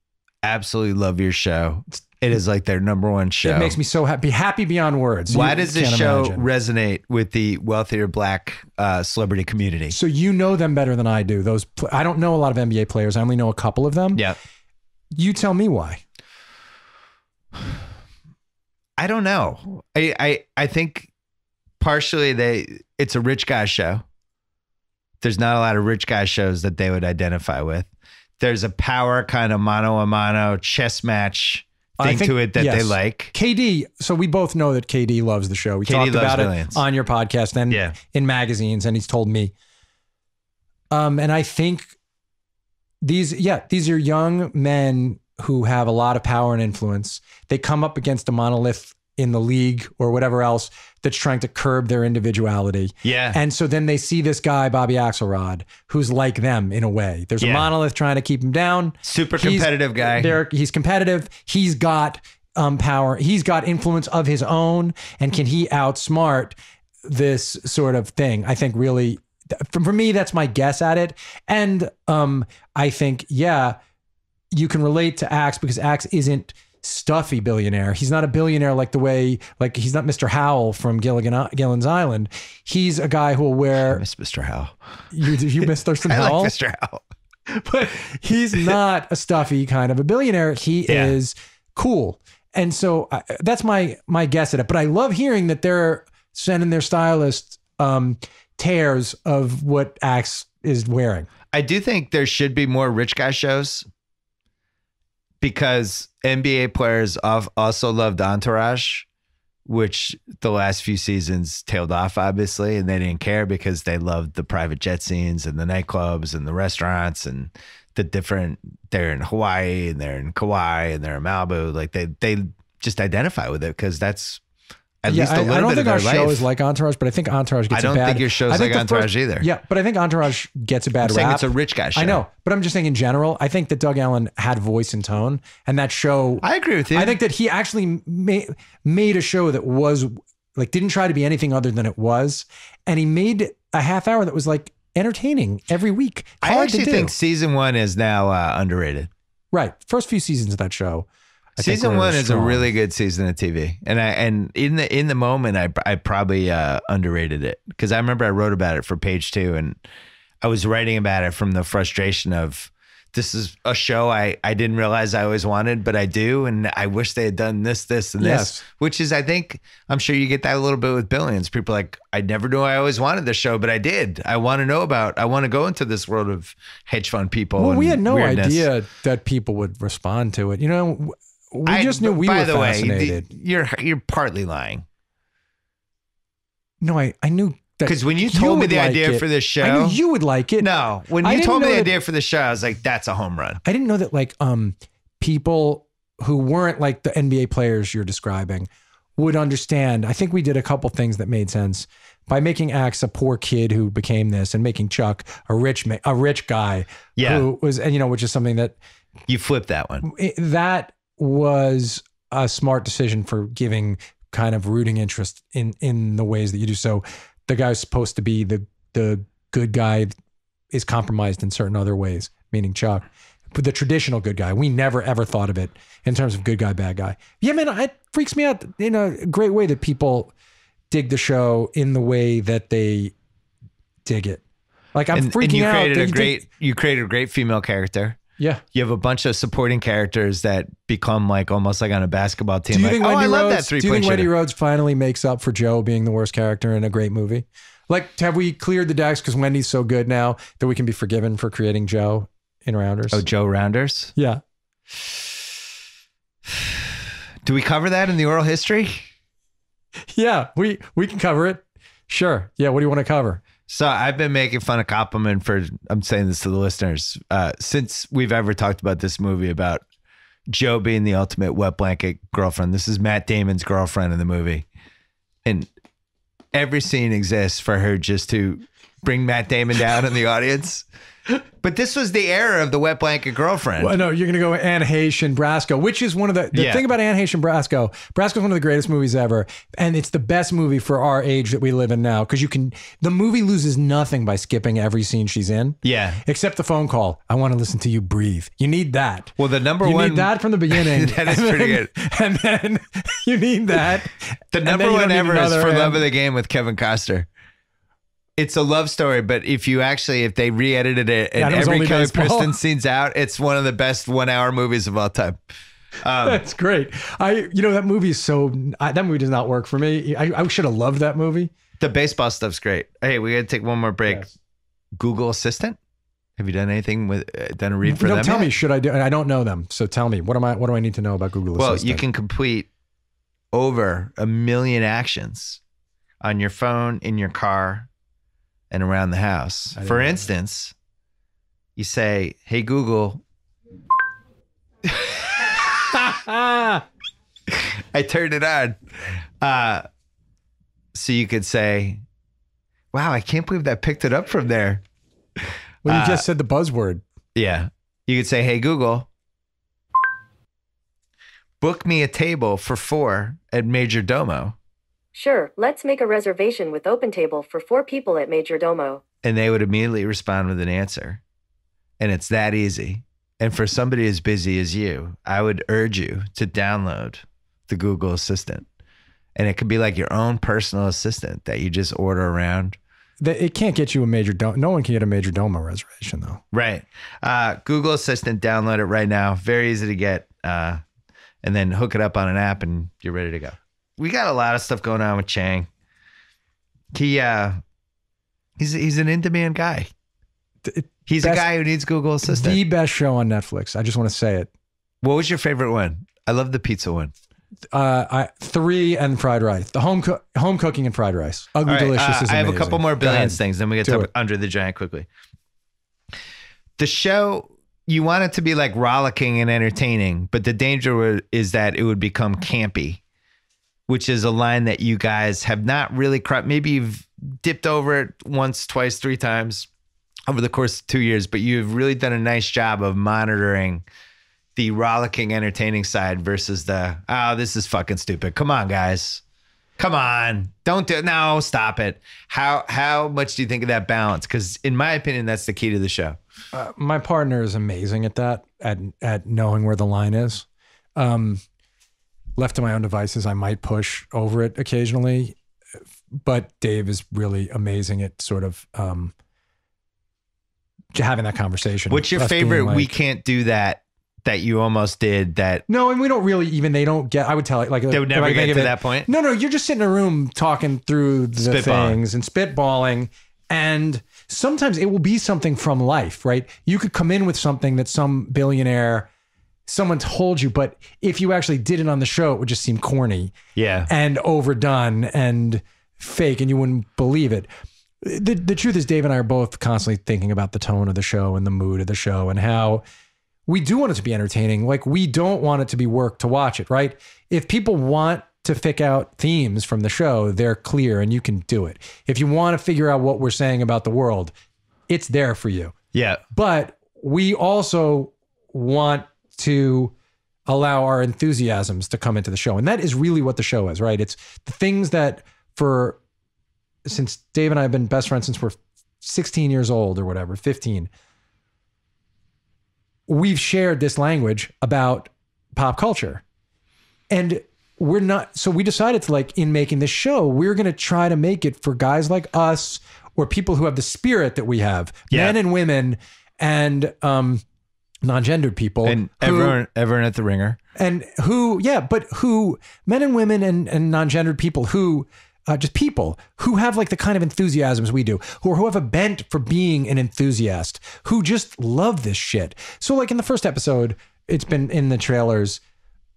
absolutely love your show. It is like their number one show. It makes me so happy beyond words. Why does this show resonate with the wealthier black celebrity community? So you know them better than I do. I don't know a lot of NBA players. I only know a couple of them. Yeah. You tell me why. I don't know. I think partially it's a rich guy show. There's not a lot of rich guy shows that they would identify with. There's a power kind of mano-a-mano chess match thing to it that they like. KD, so we both know that KD loves the show. We talked about Billions. It on your podcast and in magazines, and he's told me. And I think these are young men who have a lot of power and influence. They come up against a monolith in the league or whatever else that's trying to curb their individuality. Yeah. And so then they see this guy, Bobby Axelrod, who's like them in a way. There's a monolith trying to keep him down. Super competitive guy. He's competitive. He's got power. He's got influence of his own. And can he outsmart this sort of thing? I think really, for me, that's my guess at it. And I think, you can relate to Axe because Axe isn't stuffy billionaire. He's not a billionaire like he's not Mr. Howell from Gilligan's Island. He's a guy who will wear. I miss Mr. Howell. You miss Thurston Howell? I like Mr. Howell. But he's not a stuffy kind of a billionaire. He is cool. And so that's my guess at it. But I love hearing that they're sending their stylists tears of what Axe is wearing. I do think there should be more rich guy shows, because NBA players also loved Entourage, which the last few seasons tailed off, obviously, and they didn't care because they loved the private jet scenes and the nightclubs and the restaurants and they're in Hawaii and they're in Kauai and they're in Malibu. Like they just identify with it because that's at least a little bit of their life. I don't think our show is like Entourage, but I think Entourage gets a bad... I don't think your show's like Entourage either. Yeah, but I think Entourage gets a bad rap. It's a rich guy show. I know, but I'm just saying in general, I think that Doug Allen had voice and tone, and that show... I agree with you. I think that he actually made a show that was, like, didn't try to be anything other than it was, and he made a half hour that was, like, entertaining every week. I actually think season 1 is now underrated. Right. First few seasons of that show. Season 1 is a really good season of TV, and in the moment, I probably underrated it because I remember I wrote about it for Page 2, and I was writing about it from the frustration of this is a show I didn't realize I always wanted, but I do, and I wish they had done this, and this, which is I'm sure you get that a little bit with Billions. People are like, I never knew I always wanted this show, but I did. I want to go into this world of hedge fund people. Well, we had no weirdness. idea that people would respond to it. You know. We just knew we were fascinated. You're partly lying. No, I knew that. Because when you told me the idea for this show, I knew you would like it. No, when you told me the idea for the show, I was like, that's a home run. I didn't know that like people who weren't like the NBA players you're describing would understand. I think we did a couple things that made sense by making Axe a poor kid who became this, and making Chuck a rich guy who was, and which is something that you flipped that one. That was a smart decision for giving kind of rooting interest in the ways that you do. So the guy's supposed to be the good guy is compromised in certain other ways, meaning Chuck, but the traditional good guy. We never ever thought of it in terms of good guy, bad guy. Yeah, man, it freaks me out in a great way that people dig the show in the way that they dig it. Like I'm freaking out. You created a great female character. Yeah. You have a bunch of supporting characters that become like almost like on a basketball team. Do you think I love that 3-point Do you think shooter. Wendy Rhodes finally makes up for Joe being the worst character in a great movie? Like, have we cleared the decks because Wendy's so good now that we can be forgiven for creating Joe in Rounders? Oh, Joe Rounders? Yeah. Do we cover that in the oral history? Yeah, we can cover it. Sure. Yeah, what do you want to cover? So I've been making fun of Koppelman for, I'm saying this to the listeners, since we've ever talked about this movie about Joe being the ultimate wet blanket girlfriend. This is Matt Damon's girlfriend in the movie. And every scene exists for her just to bring Matt Damon down in the audience. But this was the era of the wet blanket girlfriend. Well, no, you're going to go Anne Heche and Brasco, which is one of the thing about Anne Heche and Brasco is one of the greatest movies ever. And it's the best movie for our age that we live in now. Because the movie loses nothing by skipping every scene she's in. Yeah. Except the phone call. I want to listen to you breathe. You need that. Well, the number one. You need that from the beginning. That is pretty good. And then you need that. The number one ever is For Love of the Game with Kevin Costner. It's a love story, but if they re-edited it and every Kelly Preston scene's out, it's one of the best 1 hour movies of all time. That's great. That movie is that movie does not work for me. I should have loved that movie. The baseball stuff's great. Hey, we got to take one more break. Yes. Google Assistant. Have you done anything done a read for them? Tell me, should I do? I don't know them. So tell me, what do I need to know about Google Assistant? Well, you can complete over 1 million actions on your phone, in your car, and around the house. For instance, you say, "Hey Google." I turned it on. So you could say, "Wow, I can't believe that picked it up from there." Well, you just said the buzzword. Yeah. You could say, "Hey Google, book me a table for 4 at Major Domo." Sure, let's make a reservation with OpenTable for 4 people at Major Domo. And they would immediately respond with an answer. And it's that easy. And for somebody as busy as you, I would urge you to download the Google Assistant. And it could be like your own personal assistant that you just order around. It can't get you a Major Domo. No one can get a Major Domo reservation, though. Right. Google Assistant, download it right now. Very easy to get. And then hook it up on an app and you're ready to go. We got a lot of stuff going on with Chang. He's an in-demand guy. He's a guy who needs Google Assistant. The best show on Netflix. I just want to say it. What was your favorite one? I love the pizza one. 3 and fried rice. The home cooking and fried rice. Ugly right, Delicious is amazing. I have a couple more Billions things. Then we get to Under the Giant quickly. The show, you want it to be like rollicking and entertaining, but the danger is that it would become campy, which is a line that you guys have not really crossed. Maybe you've dipped over it once, twice, 3 times over the course of 2 years, but you've really done a nice job of monitoring the rollicking, entertaining side versus this is fucking stupid. Come on, guys. Come on. Don't do it. No, stop it. How much do you think of that balance? Because in my opinion, that's the key to the show. My partner is amazing at that, at knowing where the line is. Left to my own devices, I might push over it occasionally, but Dave is really amazing at sort of having that conversation. What's your favorite? We can't do that you almost did that. No, and we don't really even. They don't get. I would tell it like they would never get to that point. No, you're just sitting in a room talking through the things and spitballing, and sometimes it will be something from life, right? You could come in with something that some billionaire. Someone told you, but if you actually did it on the show, it would just seem corny, and overdone and fake, and you wouldn't believe it. The truth is, Dave and I are both constantly thinking about the tone of the show and the mood of the show and how we do want it to be entertaining. Like, we don't want it to be work to watch it, right? If people want to pick out themes from the show, they're clear and you can do it. If you want to figure out what we're saying about the world, it's there for you. Yeah. But we also want to allow our enthusiasms to come into the show. And that is really what the show is, right? It's the things that since Dave and I have been best friends since we're 16 years old or whatever, 15, we've shared this language about pop culture. And so we decided to, like, in making this show, we're going to try to make it for guys like us or people who have the spirit that we have, men and women and non-gendered people. And everyone at the Ringer. And who men and women and non-gendered people who, just people who have like the kind of enthusiasms we do, who have a bent for being an enthusiast, who just love this shit. So like in the first episode, it's been in the trailers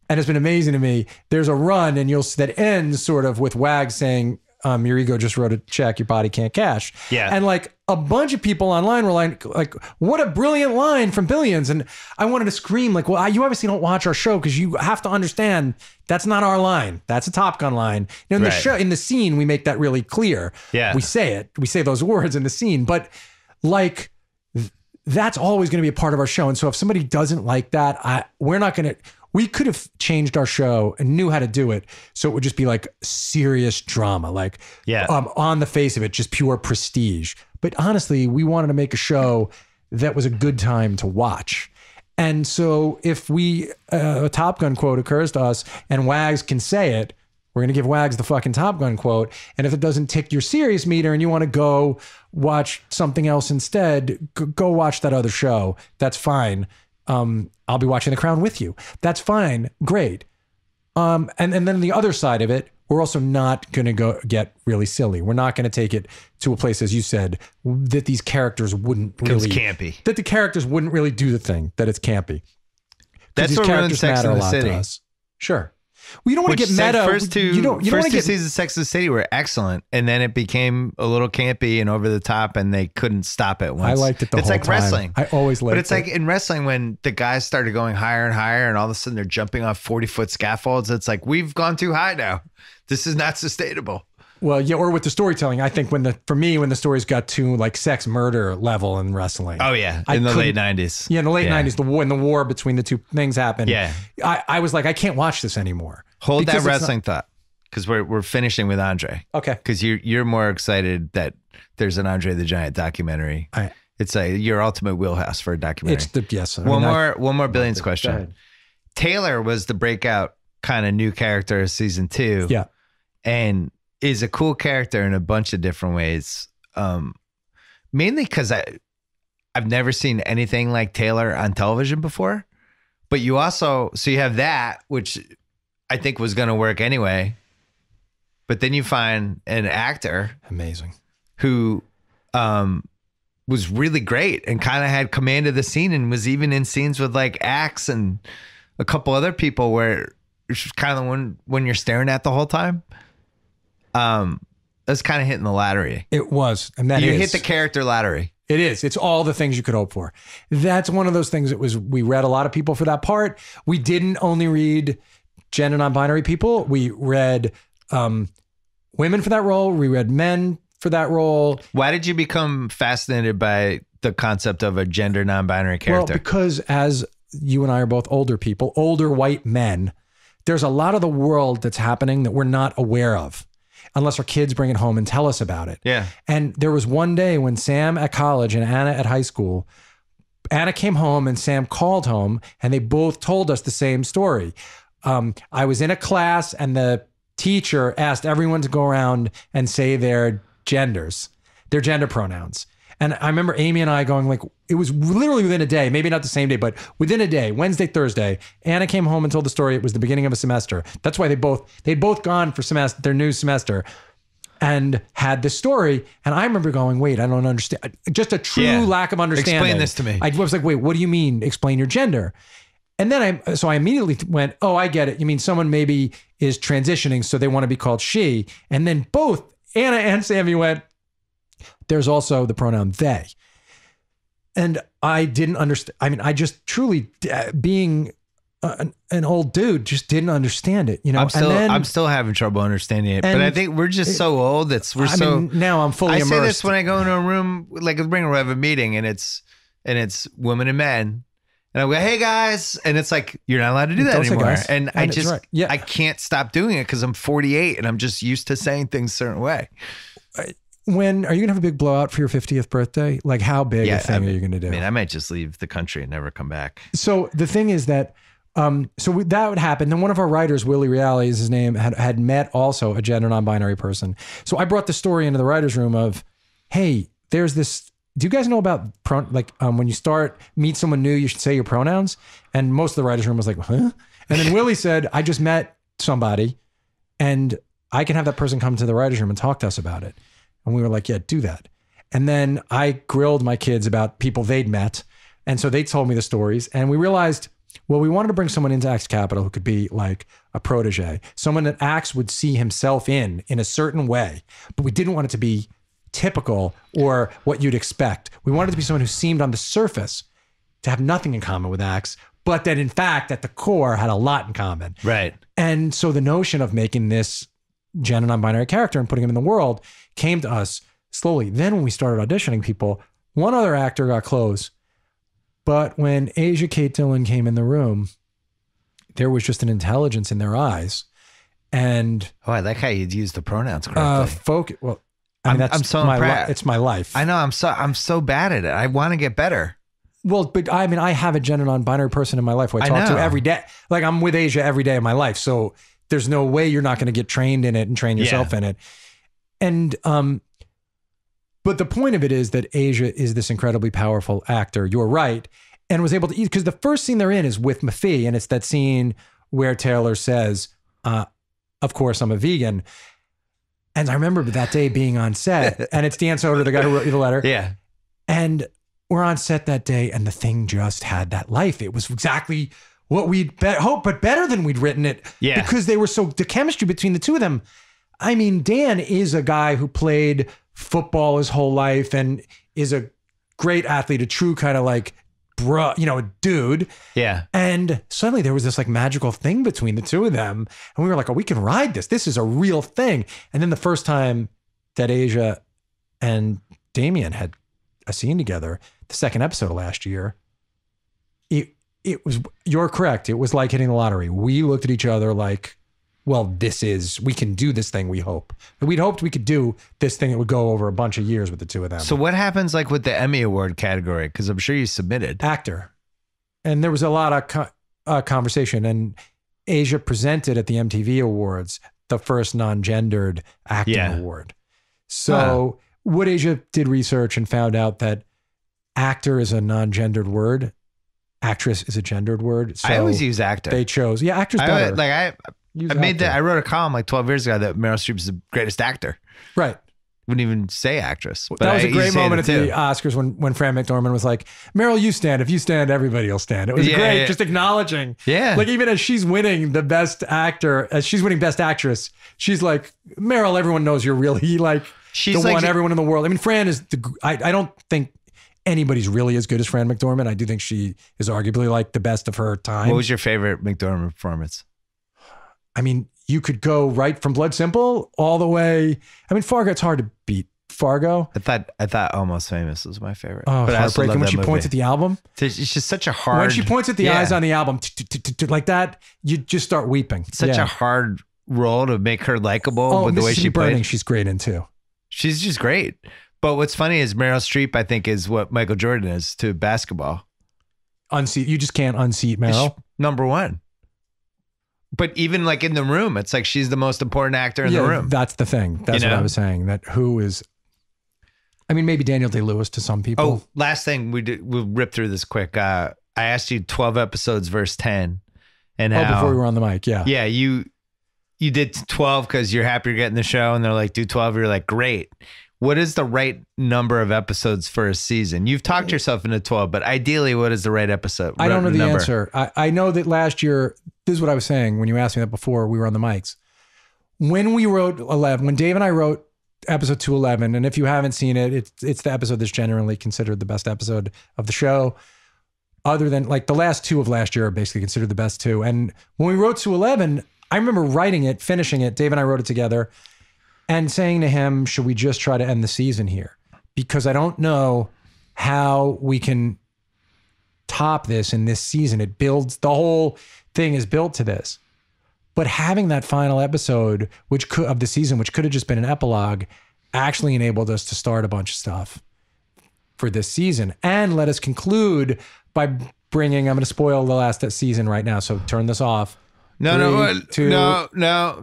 and it's been amazing to me. There's a run that ends sort of with Wags saying, your ego just wrote a check your body can't cash. Yeah. And like a bunch of people online were like, what a brilliant line from Billions. And I wanted to scream like, well, you obviously don't watch our show because you have to understand that's not our line. That's a Top Gun line. You know, in the show, in the scene, we make that really clear. Yeah. We say it. We say those words in the scene. But like, that's always going to be a part of our show. And so if somebody doesn't like that, we're not going to... We could have changed our show and knew how to do it. So it would just be like serious drama, like on the face of it, just pure prestige. But honestly, we wanted to make a show that was a good time to watch. And so if a Top Gun quote occurs to us and Wags can say it, we're going to give Wags the fucking Top Gun quote. And if it doesn't tick your serious meter and you want to go watch something else instead, go watch that other show. That's fine. I'll be watching The Crown with you. That's fine. Great. And then the other side of it, we're also not going to go get really silly. We're not going to take it to a place, as you said, that these characters wouldn't really... campy. That the characters wouldn't really do the thing, that it's campy. That's what ruined Sex and the City. Sure. Well, you don't want to get meta. First two seasons of Sex and the City were excellent, and then it became a little campy and over the top, and they couldn't stop it. I liked it the whole time. It's like wrestling. I always liked it. But it's like in wrestling when the guys started going higher and higher, and all of a sudden they're jumping off 40-foot scaffolds. It's like, we've gone too high now. This is not sustainable. Well, yeah, or with the storytelling, I think when the stories got to like sex murder level in wrestling. Oh yeah, in the late 90s. Yeah, in the late 90s, when the war between the two things happened. Yeah, I was like, I can't watch this anymore. Hold that wrestling thought, because we're finishing with Andre. Okay, because you're more excited that there's an Andre the Giant documentary. It's your ultimate wheelhouse for a documentary. One more Billions question. Taylor was the breakout kind of new character of season 2. Yeah, and is a cool character in a bunch of different ways. Mainly because I've never seen anything like Taylor on television before. But you have that, which I think was going to work anyway. But then you find an actor, amazing, who was really great and kind of had command of the scene and was even in scenes with like Axe and a couple other people where it's kind of the one when you're staring at the whole time. That's kind of hitting the lottery. It was, and that you hit the character lottery. It is. It's all the things you could hope for. That's one of those things. We read a lot of people for that part. We didn't only read gender non-binary people. We read women for that role. We read men for that role. Why did you become fascinated by the concept of a gender non-binary character? Well, because as you and I are both older people, older white men, there's a lot of the world that's happening that we're not aware of, unless our kids bring it home and tell us about it. Yeah. And there was one day when Sam at college and Anna at high school, Anna came home and Sam called home and they both told us the same story. I was in a class and the teacher asked everyone to go around and say their genders, their gender pronouns. And I remember Amy and I going like, it was literally within a day, maybe not the same day, but within a day, Wednesday, Thursday, Anna came home and told the story. It was the beginning of a semester. That's why they'd both gone for their new semester and had this story. And I remember going, wait, I don't understand. Just a true lack of understanding. Explain this to me. I was like, wait, what do you mean? Explain your gender. And then I immediately went, oh, I get it. You mean someone maybe is transitioning, so they want to be called she. And then both Anna and Sammy went, there's also the pronoun they. And I didn't understand. I mean, I just truly, being an old dude, just didn't understand it. You know, I'm still having trouble understanding it. But I think we're just so old. Now I'm fully immersed. I say this when I go into a room, like we have a meeting and it's women and men. And I go, hey guys. And it's like, you're not allowed to do that anymore. And I just, I can't stop doing it because I'm 48 and I'm just used to saying things a certain way. When are you gonna have a big blowout for your 50th birthday? Like how big a thing are you gonna do? I mean, I might just leave the country and never come back. So the thing is that, that would happen. Then one of our writers, Willie Reale is his name, had met also a gender non-binary person. So I brought the story into the writer's room of, hey, there's this, do you guys know about when you meet someone new, you should say your pronouns? And most of the writer's room was like, huh? And then Willie said, I just met somebody and I can have that person come to the writer's room and talk to us about it. And we were like, yeah, do that. And then I grilled my kids about people they'd met. And so they told me the stories. And we realized well, we wanted to bring someone into Axe Capital who could be like a protege, someone that Axe would see himself in a certain way, but we didn't want it to be typical or what you'd expect. We wanted it to be someone who seemed on the surface to have nothing in common with Axe, but that in fact, at the core, had a lot in common. Right. And so the notion of making this gender non-binary character and putting him in the world came to us slowly. Then when we started auditioning people, one other actor got close. But when Asia Kate Dillon came in the room, there was just an intelligence in their eyes. And I like how you'd use the pronouns correctly. Well, I mean, I'm so impressed. It's my life. I know. I'm so bad at it. I want to get better. Well, but I mean, I have a gender non-binary person in my life who I talk to every day. Like I'm with Asia every day of my life. So there's no way you're not going to get trained in it and train yourself in it. And, but the point of it is that Asia is this incredibly powerful actor. You're right. And was able to eat, because the first scene they're in is with Mafee. And it's that scene where Taylor says, of course, I'm a vegan. And I remember that day being on set, and it's Dan Soder, the guy who wrote you the letter. Yeah. And we're on set that day, and the thing just had that life. It was exactly what we'd hoped, but better than we'd written it. Yeah. Because they were the chemistry between the two of them. I mean, Dan is a guy who played football his whole life and is a great athlete, a true kind of like, a dude. Yeah. And suddenly there was this like magical thing between the two of them. And we were like, oh, we can ride this. This is a real thing. And then the first time that Asia and Damien had a scene together, the second episode of last year, it was, you're correct. It was like hitting the lottery. We looked at each other like, well, we can do this thing, we hope. And we'd hoped we could do this thing that would go over a bunch of years with the two of them. So what happens like with the Emmy Award category? Because I'm sure you submitted. Actor. And there was a lot of conversation. And Asia presented at the MTV Awards the first non-gendered acting award. So Wood Asia did research and found out that actor is a non-gendered word. Actress is a gendered word. So I always use actor. They chose. Yeah, actor's better. I wrote a column like 12 years ago that Meryl Streep is the greatest actor. Right. Wouldn't even say actress. But that was a great moment at the Oscars when Fran McDormand was like, Meryl, you stand. If you stand, everybody will stand. It was great. Just acknowledging. Yeah. Like even as she's winning the best actor, as she's winning best actress, she's like, Meryl, everyone knows you're really like the one everyone in the world. I mean, Fran is I don't think anybody's really as good as Fran McDormand. I do think she is arguably like the best of her time. What was your favorite McDormand performance? I mean, you could go right from Blood Simple all the way. I mean, Fargo, it's hard to beat Fargo. I thought Almost Famous was my favorite. Oh, but heartbreaking when she points at the album. It's just such a hard... When she points at the eyes on the album, like that, you just start weeping. Such a hard role to make her likable with the way she played. She's great in too. She's just great. But what's funny is Meryl Streep, I think, is what Michael Jordan is to basketball. You just can't unseat Meryl. Number one. But even like in the room, it's like she's the most important actor in the room. That's the thing. That's what I was saying. That who is, I mean, maybe Daniel Day-Lewis to some people. Oh, last thing we'll rip through this quick. I asked you 12 episodes versus 10. And before we were on the mic. Yeah. Yeah. You did 12 because you're happy you're getting the show and they're like, do 12. You're like, great. What is the right number of episodes for a season? You've talked yourself into 12, but ideally, what is the right episode? I don't know the answer. I know that last year, this is what I was saying when you asked me that before we were on the mics. When we wrote 11, when Dave and I wrote episode 211, and if you haven't seen it, it's the episode that's generally considered the best episode of the show. Other than like the last two of last year are basically considered the best two. And when we wrote 211, I remember writing it, finishing it. Dave and I wrote it together. And saying to him, should we just try to end the season here? Because I don't know how we can top this in this season. It builds, the whole thing is built to this. But having that final episode of the season, which could have just been an epilogue, actually enabled us to start a bunch of stuff for this season. And let us conclude by bringing, I'm going to spoil the last season right now, so turn this off. No,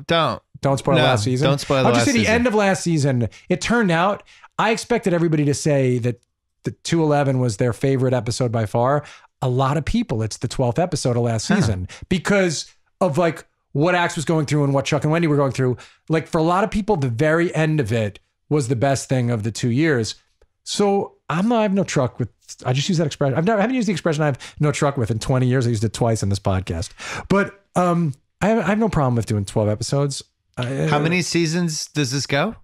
don't. Don't spoil last season. Don't spoil the last season. I'll just say the end of last season, it turned out, I expected everybody to say that the 211 was their favorite episode by far. A lot of people, it's the 12th episode of last season because of like what Axe was going through and what Chuck and Wendy were going through. Like for a lot of people, the very end of it was the best thing of the 2 years. So I have no truck with. I just use that expression. I haven't used the expression "I have no truck with" in 20 years. I used it twice in this podcast, but I have no problem with doing 12 episodes. How many seasons does this go?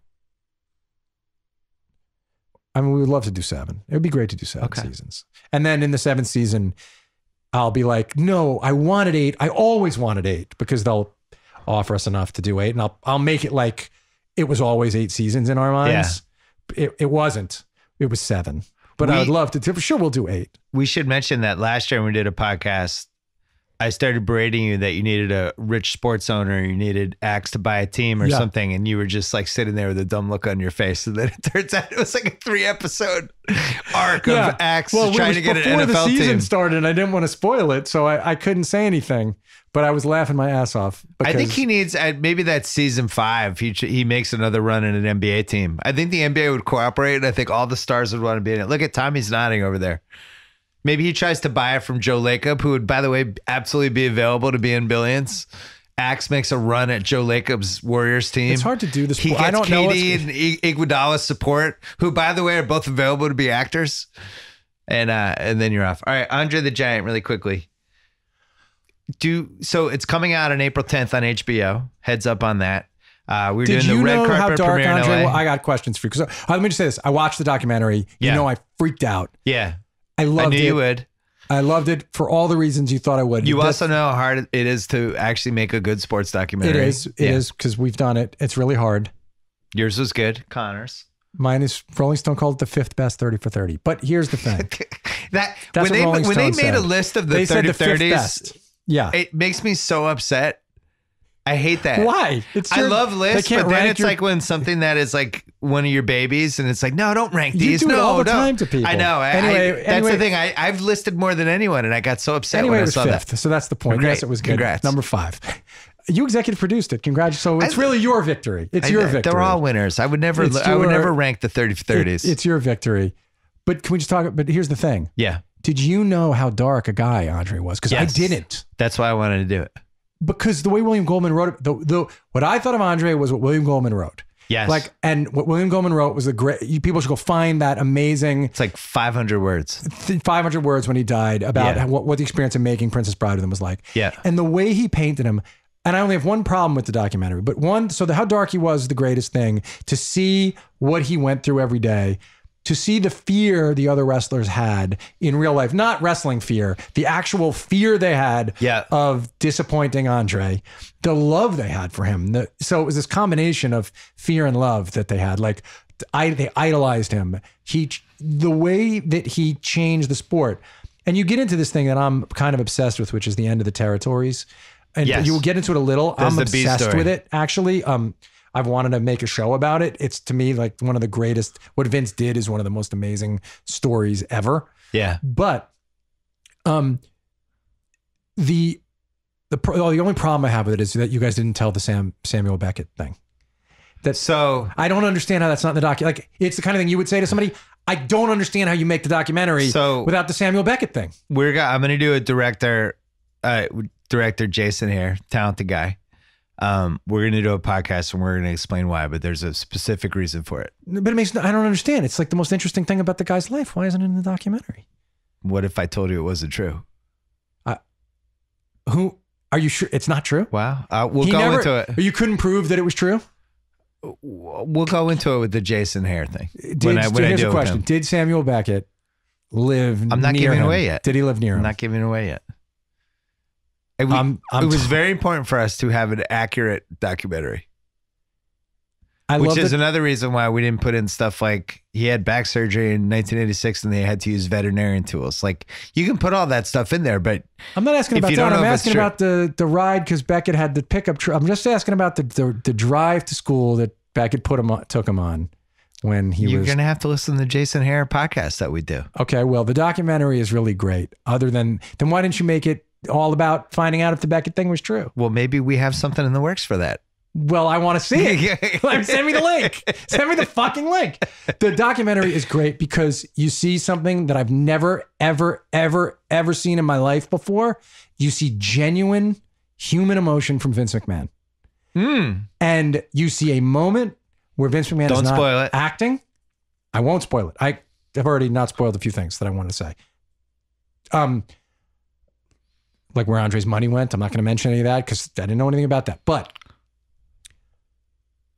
I mean, we would love to do 7. It would be great to do 7 seasons, and then in the 7th season, I'll be like, no, I wanted 8. I always wanted 8 because they'll offer us enough to do 8, and I'll make it like it was always 8 seasons in our minds. Yeah. It wasn't. It was 7. But I would love to. For sure, we'll do 8. We should mention that last year when we did a podcast, I started berating you that you needed a rich sports owner, you needed Axe to buy a team or something, and you were just like sitting there with a dumb look on your face. And then it turns out it was like a 3-episode arc of Axe trying to get an NFL team. Before the season started, and I didn't want to spoil it, so I couldn't say anything. But I was laughing my ass off. I think he needs, maybe that's season 5. He makes another run in an NBA team. I think the NBA would cooperate, and I think all the stars would want to be in it. Look at Tommy's nodding over there. Maybe he tries to buy it from Joe Lacob, who would, by the way, absolutely be available to be in Billions. Axe makes a run at Joe Lacob's Warriors team. It's hard to do this. He gets KD and Iguodala's support, who, by the way, are both available to be actors. And then you're off. All right, Andre the Giant, really quickly. So it's coming out on April 10th on HBO. Heads up on that. We're doing the red carpet premiere in LA. I got questions for you. Because let me just say this. I watched the documentary. You know, I freaked out. Yeah. I loved it. I knew you would. I loved it for all the reasons you thought I would. You also know how hard it is to actually make a good sports documentary. It is. It is, because we've done it. It's really hard. Yours was good. Connor's. Mine is, Rolling Stone called it the 5th best 30 for 30. But here's the thing. When they made a list of the 30-30s, yeah, it makes me so upset. I hate that. Why? I love lists, but then it's like when something that is like one of your babies, and it's like, no, don't rank these. You do it all the time to people. I know. Anyway, that's the thing. I've listed more than anyone, and I got so upset when I saw 5th, that. So that's the point. Yes, it was good. Congrats. Number 5. You executive produced it. Congrats. So it's really your victory. It's your victory. They're all winners. I would never rank the 30-30s. It's your victory. But can we just talk? But here's the thing. Yeah. Did you know how dark a guy Andre was? Because I didn't. That's why I wanted to do it. Because the way William Goldman wrote it, what I thought of Andre was what William Goldman wrote. Yes. And what William Goldman wrote was people should go find that amazing. It's like 500 words. 500 words when he died about what the experience of making Princess Bride with him was like. Yeah. And the way he painted him. And I only have one problem with the documentary, but how dark he was is the greatest thing. To see what he went through every day, to see the fear the other wrestlers had in real life, not wrestling fear, the actual fear they had of disappointing Andre, the love they had for him. So it was this combination of fear and love that they had. Like they idolized him. The way that he changed the sport. And you get into this thing that I'm kind of obsessed with, which is the end of the territories. And you will get into it a little. I'm obsessed with it, actually. I've wanted to make a show about it. It's, to me, like one of the greatest. What Vince did is one of the most amazing stories ever. Yeah. But the only problem I have with it is that you guys didn't tell the Samuel Beckett thing. So I don't understand how that's not in the documentary. Like, it's the kind of thing you would say to somebody, I don't understand how you make the documentary without the Samuel Beckett thing. I'm going to do a director Jason here, talented guy. We're going to do a podcast and we're going to explain why, but there's a specific reason for it. But I don't understand. It's like the most interesting thing about the guy's life. Why isn't it in the documentary? What if I told you it wasn't true? Who are you sure it's not true? Wow. We'll go into it. You couldn't prove that it was true? We'll go into it with the Jason Hare thing. Here's a question. Did Samuel Beckett live near him? I'm not giving it away yet. Did he live near him? I'm not giving it away yet. It was very important for us to have an accurate documentary. Which is another reason why we didn't put in stuff like he had back surgery in 1986 and they had to use veterinarian tools. Like, you can put all that stuff in there, but I'm not asking about that. I'm asking about the ride because Beckett had the pickup truck. I'm just asking about the drive to school that Beckett took him on when he was. You're going to have to listen to the Jason Hare podcast that we do. Okay, well, the documentary is really great. Other than then, why didn't you make it all about finding out if the Beckett thing was true? Well, maybe we have something in the works for that. Well, I want to see it. Send me the link. Send me the fucking link. The documentary is great because you see something that I've never, ever, ever, ever seen in my life before. You see genuine human emotion from Vince McMahon. And you see a moment where Vince McMahon is not acting. I won't spoil it. I've already not spoiled a few things that I wanted to say. Like where Andre's money went. I'm not going to mention any of that because I didn't know anything about that. But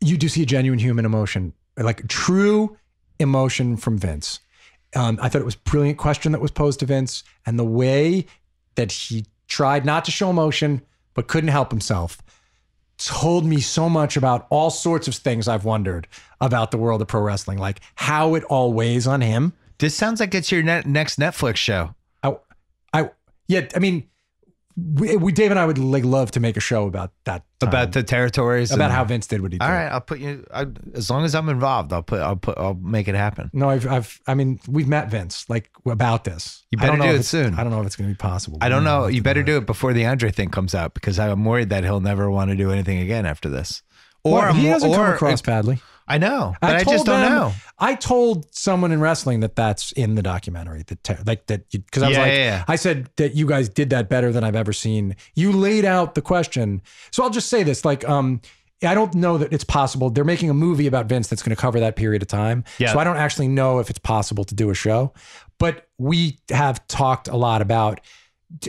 you do see a genuine human emotion, like true emotion from Vince. I thought it was a brilliant question that was posed to Vince, and the way that he tried not to show emotion but couldn't help himself told me so much about all sorts of things I've wondered about the world of pro wrestling, like how it all weighs on him. This sounds like it's your next Netflix show. I mean, we Dave and I would like love to make a show about that time. About the territories, about how Vince did what he did. All right, I'll put you. As long as I'm involved, I'll make it happen. No, I mean, we've met Vince like about this. You better do it soon. I don't know if it's going to be possible. I don't know. You better do it before the Andre thing comes out, because I'm worried that he'll never want to do anything again after this. Or he doesn't come across badly. I know, but I just don't know. I told someone in wrestling that's in the documentary, because I was I said that you guys did that better than I've ever seen. You laid out the question. So I'll just say this, I don't know that it's possible. They're making a movie about Vince that's going to cover that period of time. Yeah. So I don't actually know if it's possible to do a show, but we have talked a lot about.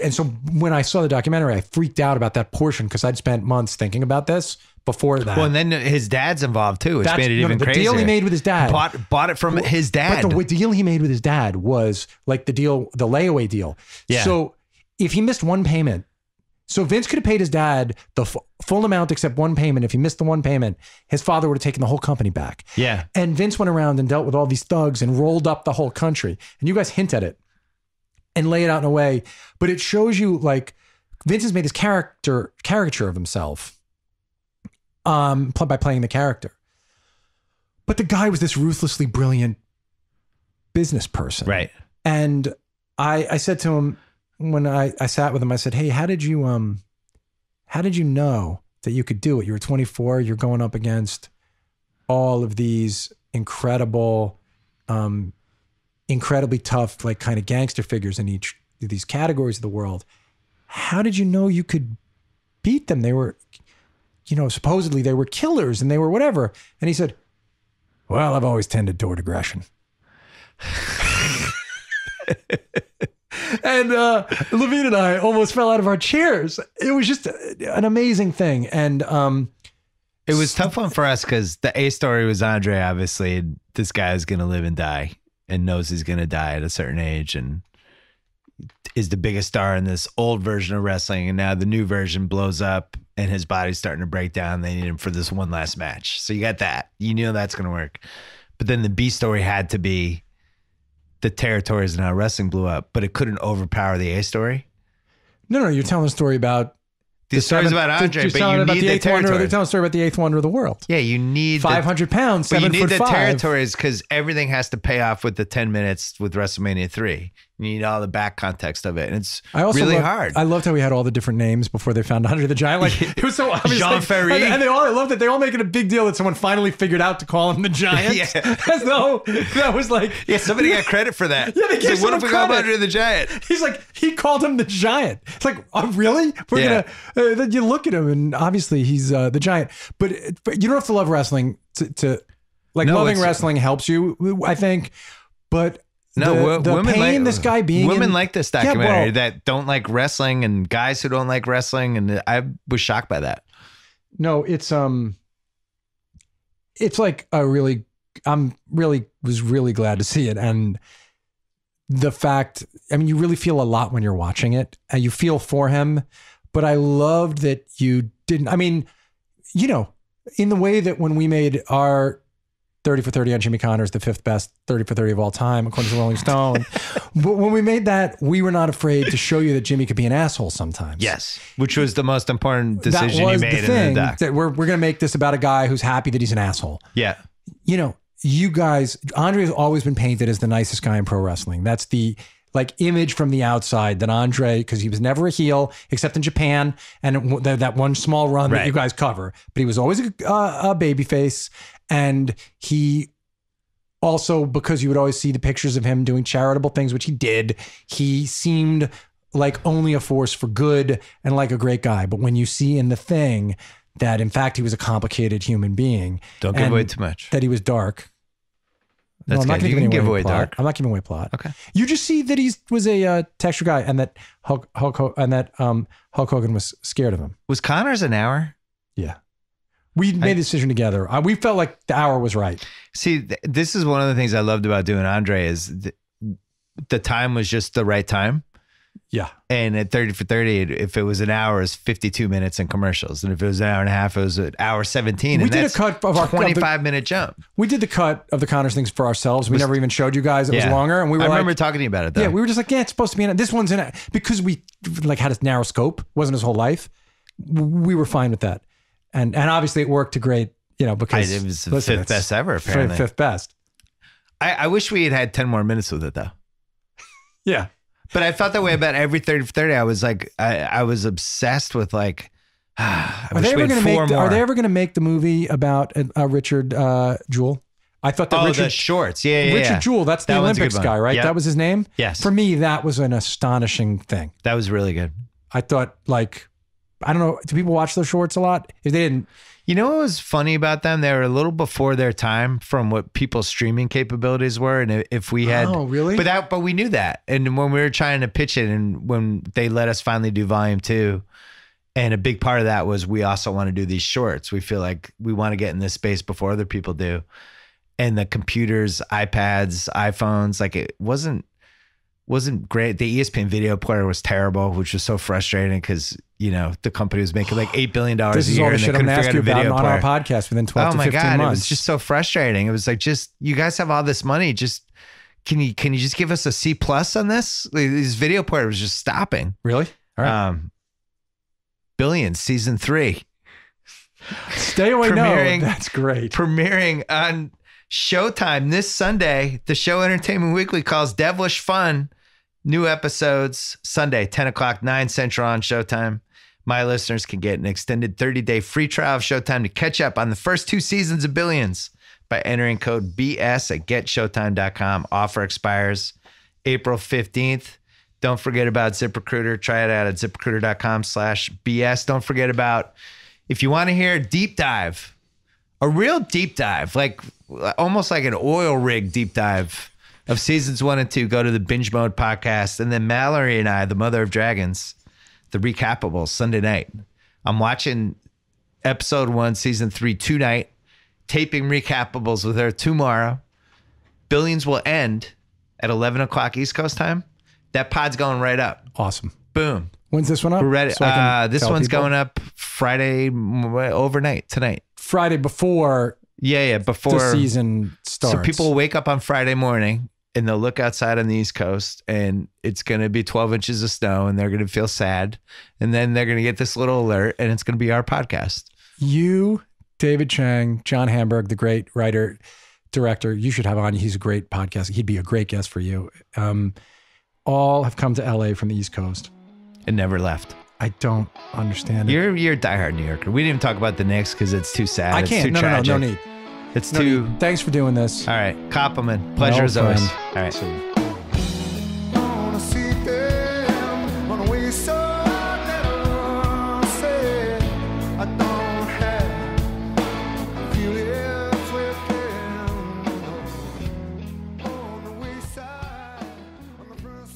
And so when I saw the documentary, I freaked out about that portion because I'd spent months thinking about this before that. Well, and then his dad's involved too, which made it even crazier. The deal he made with his dad. Bought it from his dad. But the deal he made with his dad was like the layaway deal. Yeah. So if he missed one payment, so Vince could have paid his dad the full amount except one payment. If he missed the one payment, his father would have taken the whole company back. Yeah. And Vince went around and dealt with all these thugs and rolled up the whole country. And you guys hint at it and lay it out in a way, but it shows you like Vince has made this caricature of himself by playing the character. But the guy was this ruthlessly brilliant business person. Right. And I said to him when I sat with him, I said, hey, how did you know that you could do it? You were 24, you're going up against all of these incredibly tough, like kind of gangster figures in each of these categories of the world. How did you know you could beat them? They were, supposedly they were killers and they were whatever. And he said, well, I've always tended toward aggression. And Levine and I almost fell out of our chairs. It was just an amazing thing. And it was a tough one for us because the A story was Andre, obviously. This guy is going to live and die and knows he's going to die at a certain age and is the biggest star in this old version of wrestling. And now the new version blows up and his body's starting to break down. They need him for this one last match. So you got that. You knew that's going to work. But then the B story had to be the territories and how wrestling blew up, but it couldn't overpower the A story. No, you're telling a story about the story's about Andre, but you need the territory. They're telling a story about the eighth wonder of the world. Yeah, you need 500 pounds, 7 foot 5. But you need the territories because everything has to pay off with the 10 minutes with WrestleMania 3. You need all the back context of it, and it's really hard. I loved how we had all the different names before they found Andre the Giant. Like it was so obvious. Jean Ferry, and I loved it. They all make it a big deal that someone finally figured out to call him the Giant. Yeah. As though that was like, somebody got credit for that. Yeah, they gave what if we call him Andre the Giant? He's like, he called him the Giant. It's like, oh, really? We're gonna. Then you look at him, and obviously he's the Giant. But you don't have to love wrestling to loving wrestling helps you, I think. But the women pain this guy being women like this documentary that don't like wrestling and guys who don't like wrestling, and I was shocked by that. No, it's like was really glad to see it, and the fact, I mean, you really feel a lot when you're watching it, and you feel for him. But I loved that you didn't. I mean, in the way that when we made our 30 for 30 on Jimmy Connor's the 5th best 30 for 30 of all time, according to Rolling Stone. But when we made that, we were not afraid to show you that Jimmy could be an asshole sometimes. Yes, which was the most important decision you made in the doc. That we're going to make this about a guy who's happy that he's an asshole. Yeah. You guys, Andre has always been painted as the nicest guy in pro wrestling. That's the image from the outside that Andre, because he was never a heel except in Japan and that one small run that you guys cover, but he was always a baby face. And he also, because you would always see the pictures of him doing charitable things, which he did, he seemed like only a force for good and like a great guy. But when you see in the thing that in fact he was a complicated human being. Don't give away too much. That he was dark. That's I'm not good. gonna You give can give away away plot. dark. I'm not giving away plot. Okay. You just see that he was a texture guy, and that Hulk Hogan was scared of him. Was Connors an hour? Yeah. We made the decision together. We felt like the hour was right. See, this is one of the things I loved about doing Andre is the time was just the right time. Yeah. And at 30 for 30, if it was an hour, it's 52 minutes in commercials. And if it was an hour and a half, it was an hour 17. We and did that's a cut of our 25-minute jump. We did the cut of the Connors things for ourselves. We never even showed you guys. It was longer. And we were I remember talking to you about it, though. Yeah, we were just like, yeah, it's supposed to be in it. This one's in it. Because we like had a narrow scope. Wasn't his whole life. We were fine with that. And obviously it worked to great, because it was the fifth best ever, apparently. Fifth best. I wish we had 10 more minutes with it, though. Yeah. But I felt that way about every 30 for 30. I was like, I was obsessed with like, Are they ever going to make the movie about Richard Jewell? I thought that the shorts. Yeah. Richard Jewell, that's the Olympics guy, right? Yep. That was his name? Yes. For me, that was an astonishing thing. That was really good. I thought, like, I don't know, do people watch those shorts a lot? If they didn't. You know what was funny about them? They were a little before their time from what people's streaming capabilities were. And if we had, oh, really? But we knew that. And when we were trying to pitch it, and when they let us finally do volume 2, and a big part of that was we also want to do these shorts. We feel like we want to get in this space before other people do. And the computers, iPads, iPhones, like it wasn't great. The ESPN video player was terrible, which was so frustrating because, the company was making like $8 billion a year. This is all the shit I'm going to ask you about on our podcast within 12 to 15 months. It was just so frustrating. It was like, you guys have all this money. Can you just give us a C+ on this? This video player was just stopping. Really? All right. Billions, season 3. Stay away. No, that's great. Premiering on Showtime this Sunday. The Show Entertainment Weekly calls Devilish Fun. New episodes Sunday, 10 o'clock, 9 Central on Showtime. My listeners can get an extended 30-day free trial of Showtime to catch up on the first 2 seasons of Billions by entering code BS at getshowtime.com. Offer expires April 15th. Don't forget about ZipRecruiter. Try it out at ZipRecruiter.com/BS. Don't forget about, if you want to hear a deep dive, a real deep dive, like almost like an oil rig deep dive of seasons 1 and 2, go to the Binge Mode podcast. And then Mallory and I, the Mother of Dragons, the Recapables, Sunday night. I'm watching episode 1, season 3 tonight, taping Recapables with her tomorrow. Billions will end at 11 o'clock East Coast time. That pod's going right up. Awesome. Boom. When's this one up? We're ready. So this one's going up Friday overnight, tonight. Friday before. Yeah, before the season starts. So people will wake up on Friday morning and they'll look outside on the East Coast and it's going to be 12 inches of snow and they're going to feel sad. And then they're going to get this little alert and it's going to be our podcast. You, David Chang, John Hamburg, the great writer, director, you should have on. He's a great podcast. He'd be a great guest for you. All have come to LA from the East Coast. And never left. I don't understand it. You're a diehard New Yorker. We didn't even talk about the Knicks because it's too sad. I can't. No need. It's too. Thanks for doing this. All right. Koppelman. Pleasure as always. All right. See you.